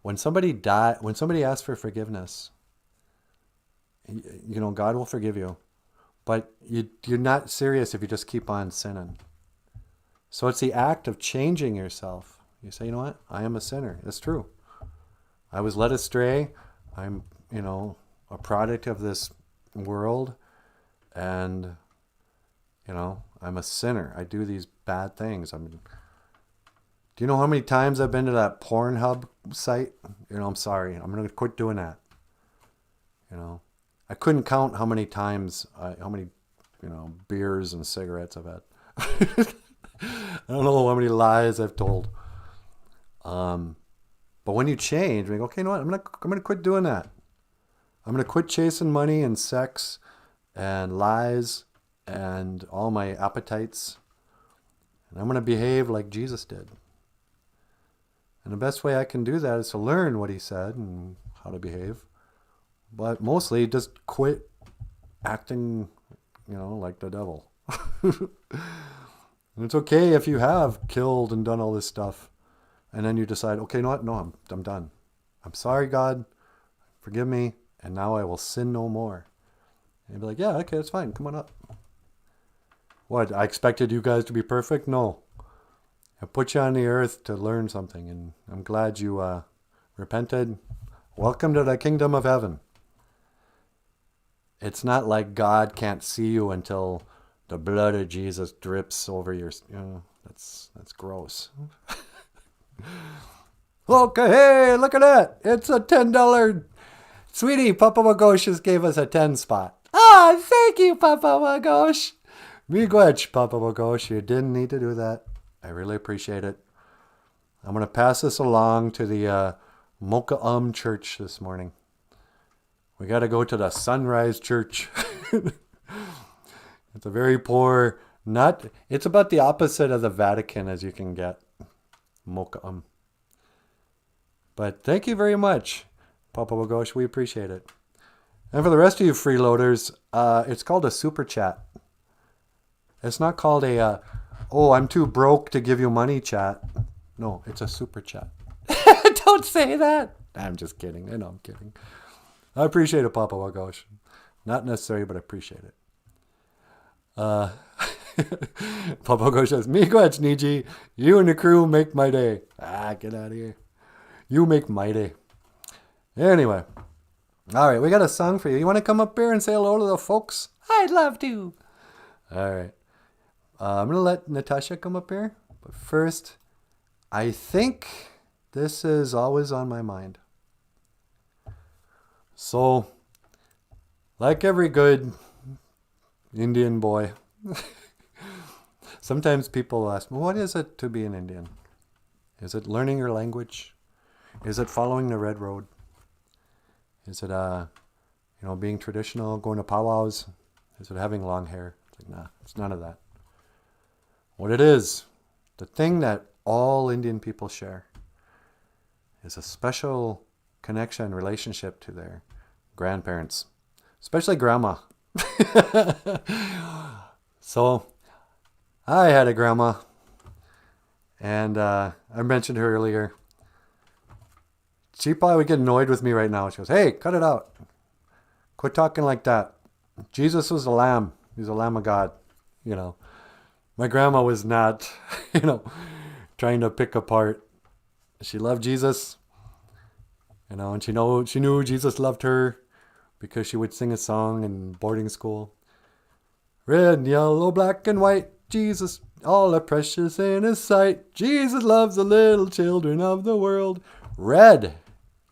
When somebody asks for forgiveness, God will forgive you, but you're not serious if you just keep on sinning. So it's the act of changing yourself. You say, you know what? I am a sinner. It's true. I was led astray. I'm, a product of this world. And, I'm a sinner. I do these bad things. I'm Do you know how many times I've been to that Pornhub site? You know, I'm sorry. I'm going to quit doing that. You know, I couldn't count how many times, how many, beers and cigarettes I've had. I don't know how many lies I've told. But when you change, you go, okay, you know what? I'm gonna quit doing that. I'm gonna quit chasing money and sex and lies and all my appetites. And I'm gonna behave like Jesus did. And the best way I can do that is to learn what he said and how to behave. But mostly just quit acting, like the devil. And it's okay if you have killed and done all this stuff. And then you decide, okay, you know what? No, I'm done. I'm sorry, God. Forgive me. And now I will sin no more. And you'd be like, yeah, okay, that's fine. Come on up. What? I expected you guys to be perfect? No. I put you on the earth to learn something. And I'm glad you repented. Welcome to the kingdom of heaven. It's not like God can't see you until the blood of Jesus drips over your... that's gross. Okay, hey, look at that. It's a $10. Sweetie, Papa Wagosh just gave us a 10 spot. Ah, thank you, Papa Wagosh. Miigwech, Papa Wagosh. You didn't need to do that. I really appreciate it. I'm going to pass this along to the Mocha Church this morning. We got to go to the Sunrise Church. It's a very poor, it's about the opposite of the Vatican as you can get. Mocha. But thank you very much, Papa Wagosh. We appreciate it. And for the rest of you freeloaders, it's called a super chat. It's not called a, I'm too broke to give you money chat. No, it's a super chat. Don't say that. I'm just kidding. I know I'm kidding. I appreciate it, Papa Wagosh. Not necessary, but I appreciate it. Papa Wagosh says, Miigwech, Niji, you and the crew make my day. Get out of here. You make my day. Anyway. All right, we got a song for you. You want to come up here and say hello to the folks? I'd love to. All right. I'm going to let Natasha come up here. But first, I think this is always on my mind. So, like every good Indian boy, sometimes people ask me, what is it to be an Indian? Is it learning your language? Is it following the red road? Is it, being traditional, going to powwows? Is it having long hair? It's like, nah, it's none of that. What it is, the thing that all Indian people share is a special connection, relationship to their grandparents, especially grandma. So, I had a grandma, and I mentioned her earlier. She probably would get annoyed with me right now. She goes, hey, cut it out. Quit talking like that. Jesus was a lamb. He's a lamb of God. My grandma was not, trying to pick apart. She loved Jesus, and she knew Jesus loved her because she would sing a song in boarding school. Red, yellow, black, and white, Jesus, all are precious in his sight. Jesus loves the little children of the world. Red,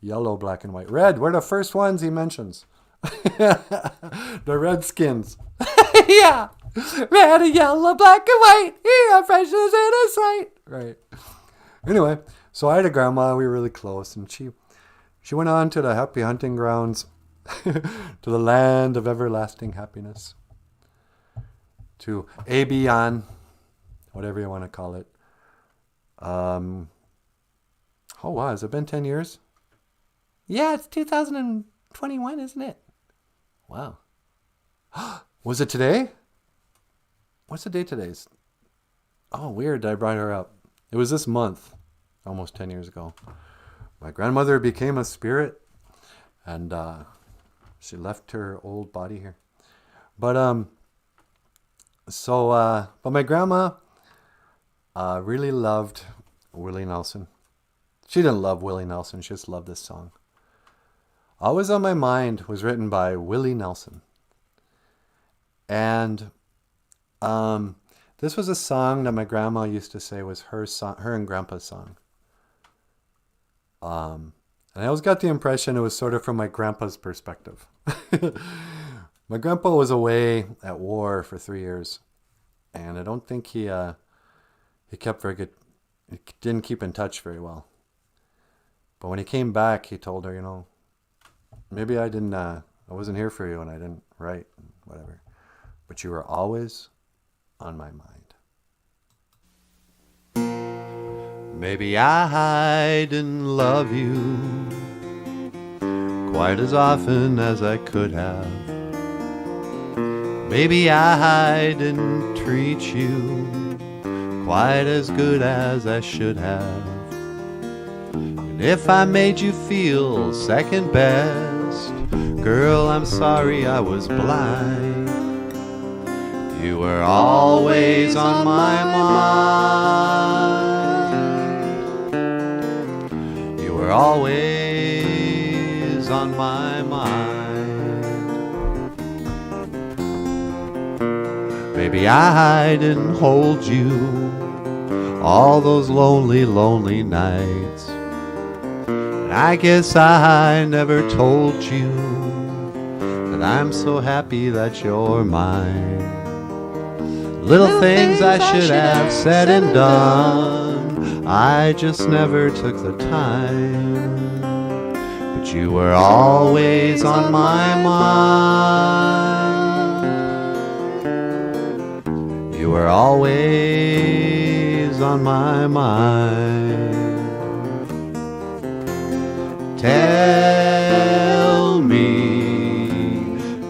yellow, black, and white. Red, we're the first ones he mentions. The Redskins. Yeah. Red, yellow, black, and white. He are precious in his sight. Right. Anyway, so I had a grandma. We were really close. And she went on to the happy hunting grounds. To the land of everlasting happiness. To Abion. Whatever you want to call it. How was it? Been 10 years? Yeah, it's 2021, isn't it? Wow. Was it today? What's the date today? Oh, weird that I brought her up. It was this month, almost 10 years ago. My grandmother became a spirit, and she left her old body here. But but my grandma really loved Willie Nelson. She didn't love Willie Nelson, she just loved this song. Always on My Mind was written by Willie Nelson. And This was a song that my grandma used to say was her song, her and Grandpa's song. And I always got the impression it was sort of from my grandpa's perspective. My grandpa was away at war for 3 years, and I don't think he kept very good. He didn't keep in touch very well. But when he came back, he told her, you know, maybe I wasn't here for you and I didn't write, whatever. But you were always on my mind. Maybe I didn't love you quite as often as I could have. Maybe I didn't treat you quite as good as I should have. And if I made you feel second best, girl, I'm sorry I was blind. You were always on my mind. You were always on my mind. Maybe I didn't hold you all those lonely, lonely nights. And I guess I never told you that I'm so happy that you're mine. Little things I should have said and done, I just never took the time. But you were always on my mind. You were always on my mind.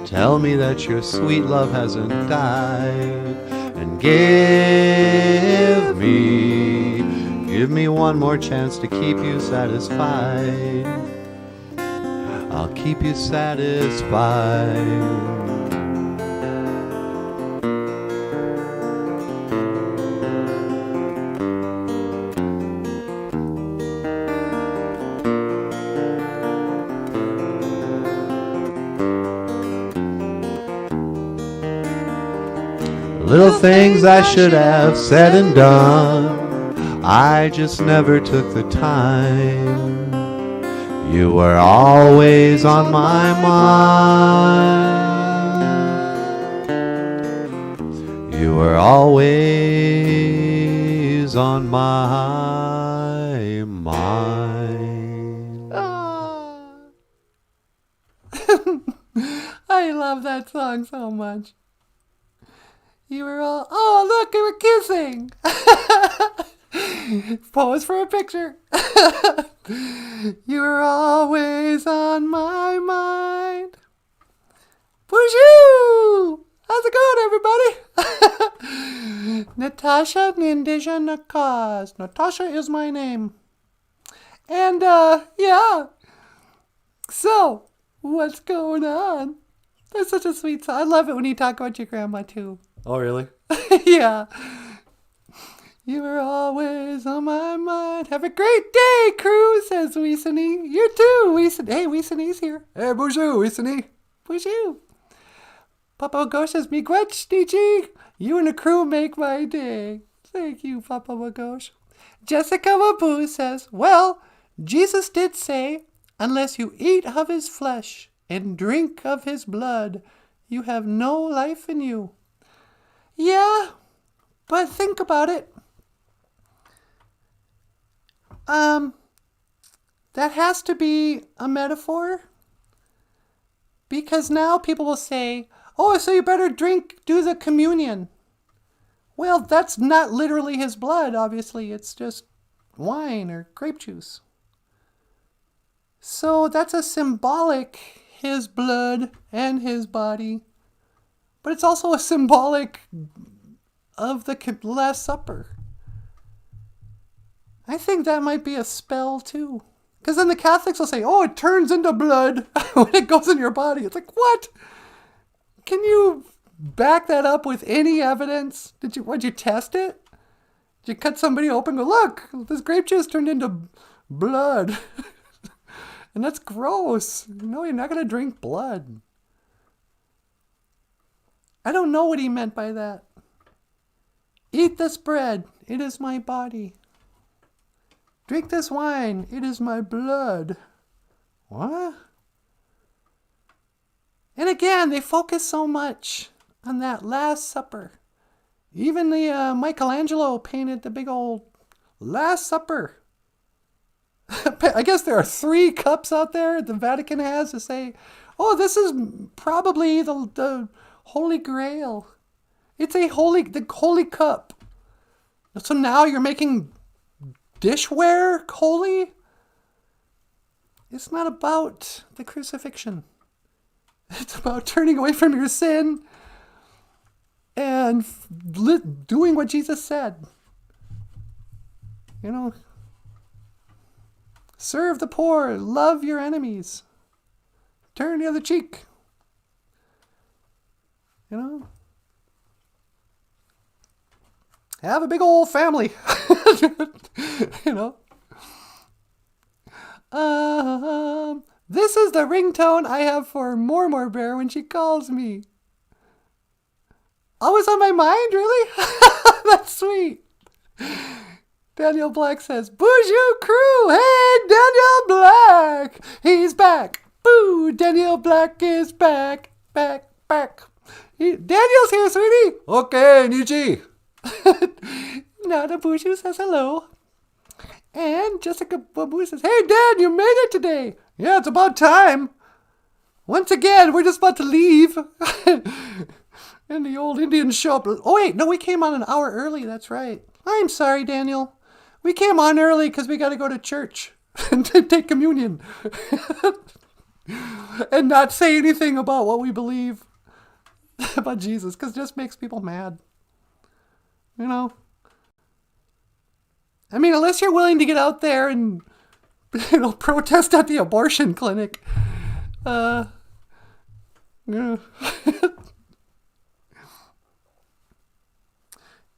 Tell me that your sweet love hasn't died. And give me one more chance to keep you satisfied. I'll keep you satisfied. Little things I should have said and done, I just never took the time. You were always on my mind. You were always on my mind. I love that song so much. You were all, oh, look, we were kissing. Pose for a picture. You were always on my mind. BOOZHOO! How's it going, everybody? Natasha Nindija Nakaz. Natasha is my name. And, yeah. So, what's going on? That's such a sweet song. I love it when you talk about your grandma, too. Oh, really? Yeah. You were always on my mind. Have a great day, crew, says Weesony. You too, Weesony. Hey, Weesonie's here. Hey, BOOZHOO, Weesony. BOOZHOO. Papa Wagosh says, Miigwech, DG. You and the crew make my day. Thank you, Papa Wagosh. Jessica Wabu says, well, Jesus did say, unless you eat of his flesh and drink of his blood, you have no life in you. Yeah, but think about it. That has to be a metaphor. Because now people will say, oh, so you better do the communion. Well, that's not literally his blood, obviously. It's just wine or grape juice. So that's a symbolic, his blood and his body. But it's also a symbolic of the Last Supper. I think that might be a spell too. Because then the Catholics will say, oh, it turns into blood when it goes in your body. It's like, what? Can you back that up with any evidence? Would you test it? Did you cut somebody open and go, look, this grape juice turned into blood. And that's gross. No, you're not going to drink blood. I don't know what he meant by that. Eat this bread, it is my body. Drink this wine, it is my blood. What? And again, they focus so much on that Last Supper. Even the Michelangelo painted the big old Last Supper. I guess there are 3 cups out there the Vatican has to say, oh, this is probably the Holy Grail. It's the holy cup. So now you're making dishware holy? It's not about the crucifixion. It's about turning away from your sin and doing what Jesus said. You know, serve the poor, love your enemies, turn the other cheek. You know, have a big old family. You know. This is the ringtone I have for More Bear when she calls me. Always on my mind, really? That's sweet. Daniel Black says, BOOZHOO crew, hey, Daniel Black, he's back. Boo, Daniel Black is back. Daniel's here, sweetie. Okay, Niji. NanaBOOZHOO says hello. And Jessica Babu says, hey, Dan, you made it today. Yeah, it's about time. Once again, we're just about to leave. And the old Indians show up. Oh, wait, no, we came on an hour early. That's right. I'm sorry, Daniel. We came on early because we got to go to church and take communion. And not say anything about what we believe about Jesus, because it just makes people mad. You know? I mean, unless you're willing to get out there and, you know, protest at the abortion clinic. You know.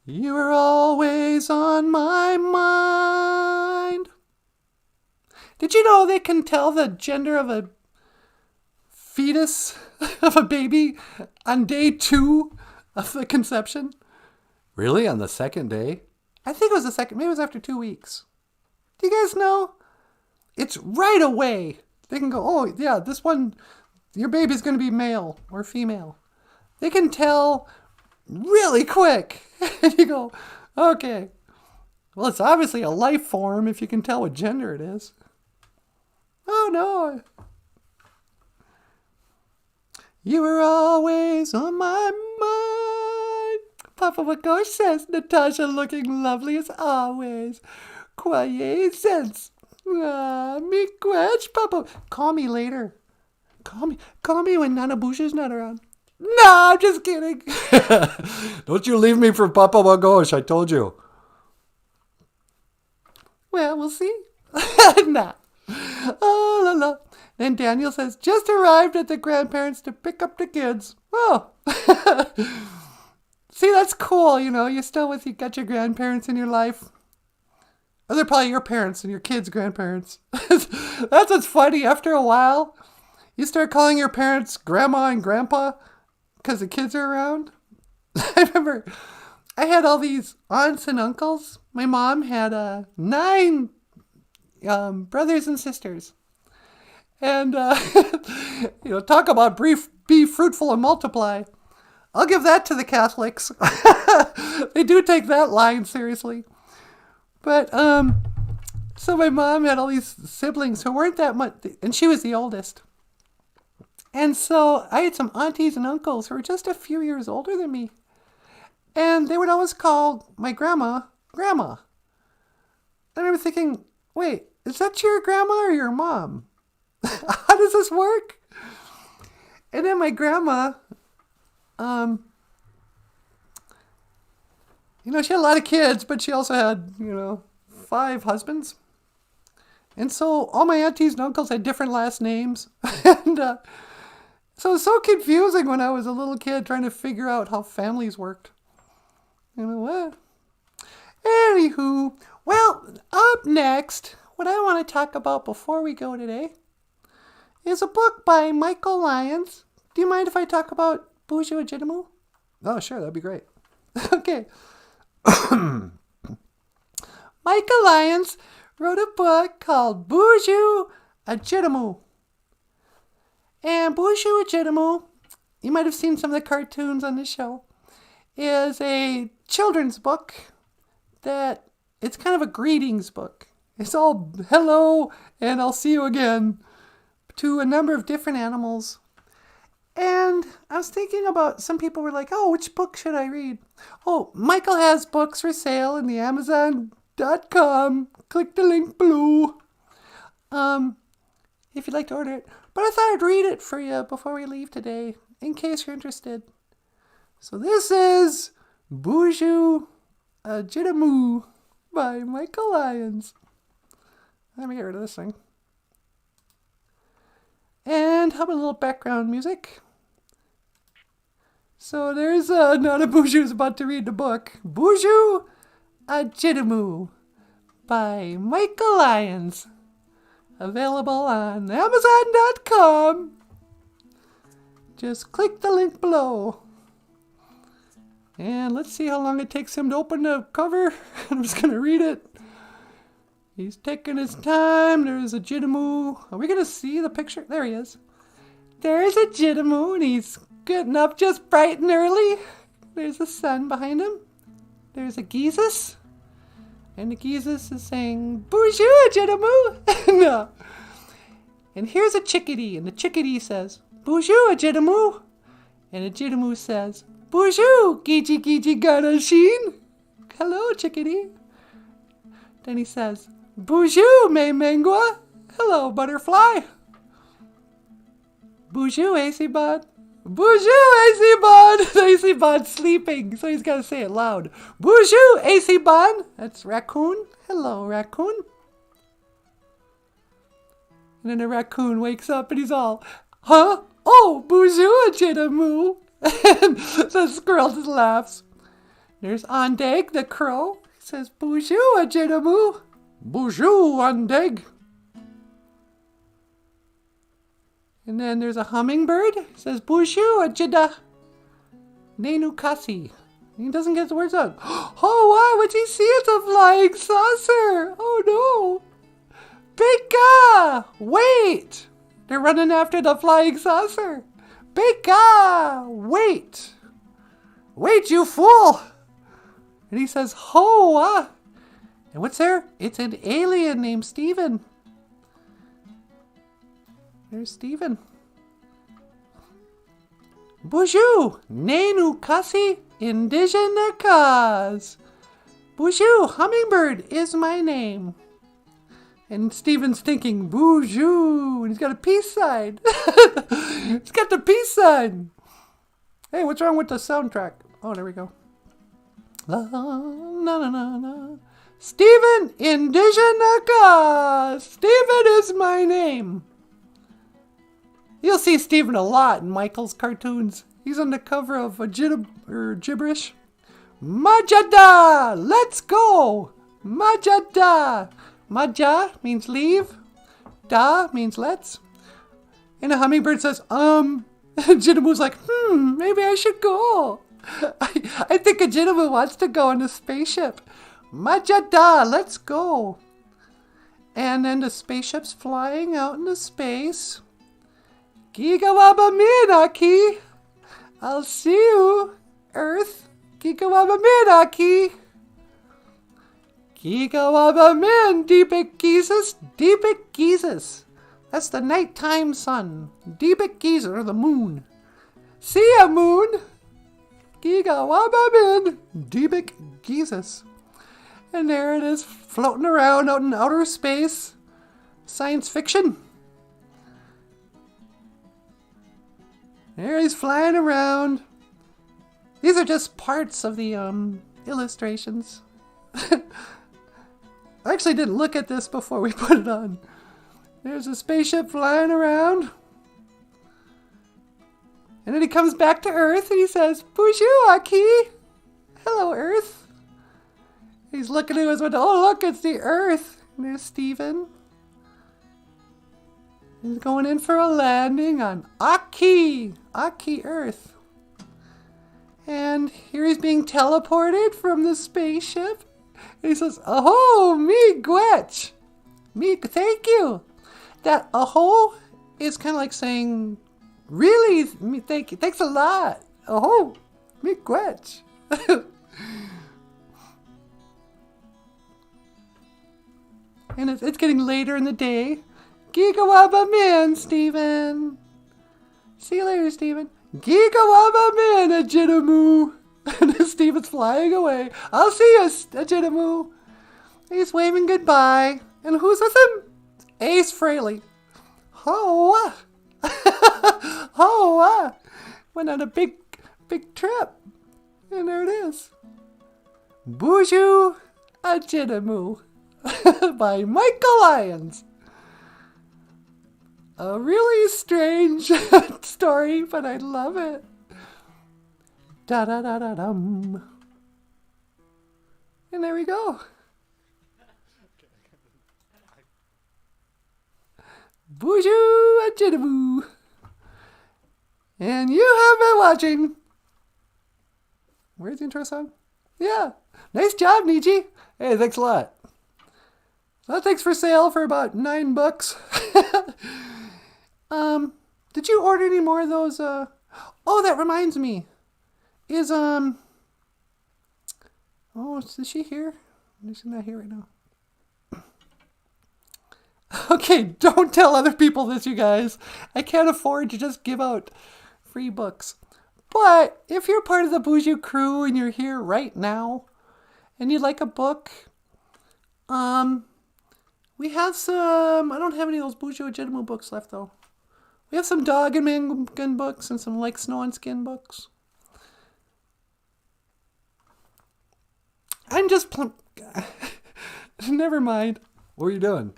You were always on my mind. Did you know they can tell the gender of a fetus, of a baby, on day 2 of the conception? Really? On the second day? I think it was the second. Maybe it was after 2 weeks. Do you guys know? It's right away. They can go, oh, yeah, this one, your baby's going to be male or female. They can tell really quick. And you go, okay. Well, it's obviously a life form if you can tell what gender it is. Oh, no. You were always on my mind. Papa Wagosh says, Natasha looking lovely as always. Quiescence. Ah, me quetch, Papa. Call me later. Call me when NanaBOOZHOO's not around. No, I'm just kidding. Don't you leave me for Papa Wagosh, I told you. Well, we'll see. Nah. Oh, la la. Then Daniel says, just arrived at the grandparents to pick up the kids. Oh. See, that's cool, you know. You got your grandparents in your life. Or they're probably your parents and your kids' grandparents. That's what's funny. After a while, you start calling your parents grandma and grandpa because the kids are around. I remember I had all these aunts and uncles. My mom had 9 brothers and sisters. And, you know, talk about be fruitful and multiply. I'll give that to the Catholics. They do take that line seriously. But, so my mom had all these siblings who weren't that much, and she was the oldest. And so I had some aunties and uncles who were just a few years older than me. And they would always call my grandma, Grandma. And I was thinking, wait, is that your grandma or your mom? How does this work? And then my grandma, you know, she had a lot of kids, but she also had, 5 husbands. And so all my aunties and uncles had different last names. And so it was so confusing when I was a little kid trying to figure out how families worked. You know what? Anywho, well, up next, what I want to talk about before we go today is a book by Michael Lyons. Do you mind if I talk about BOOZHOO Naboozhoo? Oh, sure, that'd be great. Okay. Michael Lyons wrote a book called BOOZHOO NANABOOZHOO. And BOOZHOO NANABOOZHOO, you might have seen some of the cartoons on this show, is a children's book that it's kind of a greetings book. It's all hello and I'll see you again to a number of different animals. And I was thinking about, some people were like, oh, which book should I read? Oh, Michael has books for sale in the Amazon.com. Click the link below. If you'd like to order it. But I thought I'd read it for you before we leave today, in case you're interested. So this is BOOZHOO NANABOOZHOO by Michael Lyons. Let me get rid of this thing. And how about a little background music? So there's NANABOOZHOO who's about to read the book. BOOZHOO NANABOOZHOO by Michael Lyons. Available on Amazon.com. Just click the link below. And let's see how long it takes him to open the cover. I'm just going to read it. He's taking his time. There's a Jitamoo. Are we going to see the picture? There he is. There's a Jitamoo, and he's getting up just bright and early. There's the sun behind him. There's a Geezus. And the Geezus is saying, BOOZHOO Jitamoo. No. And here's a chickadee, and the chickadee says, BOOZHOO Jitamoo. And the Jitamoo says, BOOZHOO Giji Giji Ganashin. Hello, chickadee. Then he says, BOOZHOO Mangua. Hello, butterfly. BOOZHOO Acebud. BOOZHOO Acebud. Acebud's sleeping, so he's got to say it loud. BOOZHOO Acebud. That's raccoon. Hello, raccoon. And then the raccoon wakes up and he's all, huh? Oh, BOOZHOO Jitamoo. And the squirrel just laughs. There's Ondeg, the crow. He says, BOOZHOO Jitamoo. BOOZHOO Ondeg. And then there's a hummingbird. He says, BOOZHOO Jida. Nenukasi. He doesn't get the words out. Oh, wow, what'd he see? It's a flying saucer. Oh, no. Bika! Wait! They're running after the flying saucer. Bika! Wait! Wait, you fool! And he says, Hoa! And what's there? It's an alien named Steven. There's Steven. BOOZHOO! Nenu kasi indigena cause. BOOZHOO! Hummingbird is my name. And Steven's thinking, BOOZHOO! And he's got a peace sign. He's got the peace sign. Hey, what's wrong with the soundtrack? Oh, there we go. La, na, na, na, na. Steven Indigenaka! Steven is my name. You'll see Steven a lot in Michael's cartoons. He's on the cover of a gibberish. Majada! Let's go! Majada! Maja means leave. Da means let's. And a hummingbird says, Jitamu's like, maybe I should go. I think a Jitamu wants to go on a spaceship. Majada, let's go. And then the spaceship's flying out into space. Gigawaba Minaki. I'll see you, Earth. Gigawaba Minaki. Gigawaba Min, Deepik Jesus, Deepik Jesus. That's the nighttime sun. Deepik Jesus, or the moon. See ya, moon. Gigawaba Min, Deepik Jesus. And there it is, floating around out in outer space. Science fiction. There he's flying around. These are just parts of the illustrations. I actually didn't look at this before we put it on. There's a spaceship flying around. And then he comes back to Earth and he says, BOOZHOO Aki. Hello, Earth. He's looking at his window. Oh, look, it's the Earth. And there's Steven. He's going in for a landing on Aki. Aki, Earth. And here he's being teleported from the spaceship. And he says, "Aho, me gwetch. Me, thank you." That aho is kind of like saying, "Really, me, thank you. Thanks a lot. Aho, me gwetch." And it's getting later in the day. Gigawaba man, Steven. See you later, Steven. Gigawaba man, Ajitamu. And Steven's flying away. "I'll see you, Ajitamu." He's waving goodbye. And who's with him? Ace Frehley. Oh, oh, went on a big trip. And there it is. BOOZHOO Ajitamu by Michael Lyons. A really strange story, but I love it. Da da da da dum. And there we go. BOOZHOO Ajitamu. And you have been watching. Where's the intro song? Yeah. Nice job, Nietzsche. Hey, thanks a lot. That thing's for sale for about $9. Did you order any more of those? Oh, that reminds me. Is, oh, is she here? She's not here right now. Okay, don't tell other people this, you guys. I can't afford to just give out free books. But if you're part of the BOOZHOO crew and you're here right now and you'd like a book, we have some, I don't have any of those BOOZHOO Ajitamu books left though. We have some dog and man gun books and some like snow and skin books. I'm just never mind. What are you doing?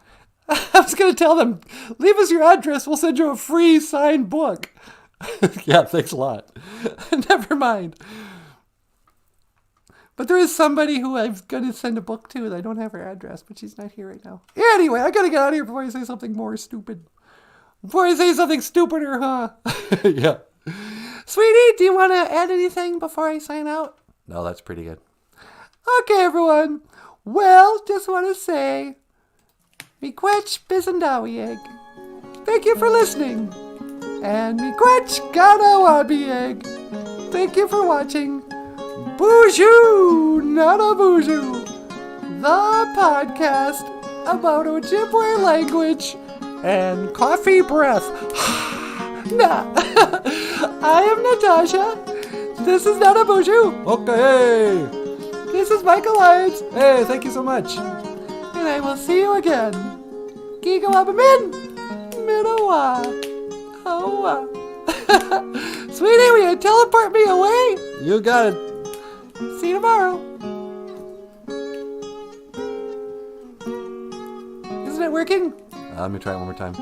I was going to tell them, leave us your address. We'll send you a free signed book. Yeah, thanks a lot. Never mind. But there is somebody who I'm going to send a book to, and I don't have her address, but she's not here right now. Anyway, I got to get out of here before I say something more stupid. Before I say something stupider, huh? Yeah. Sweetie, do you want to add anything before I sign out? No, that's pretty good. Okay, everyone. Well, just want to say, miigwech bizendawieg. Thank you for listening. And miigwech ganawabieg. Thank you for watching BOOZHOO NANABOOZHOO, the podcast about Ojibwe language and coffee breath. Nah. I am Natasha. This is NANABOOZHOO. Okay. This is Michael Lyons. Hey, thank you so much. And I will see you again. Gigawabamin. Minawa. Hoa. Sweetie, will you teleport me away? You got it. See you tomorrow. Isn't it working? Let me try it one more time.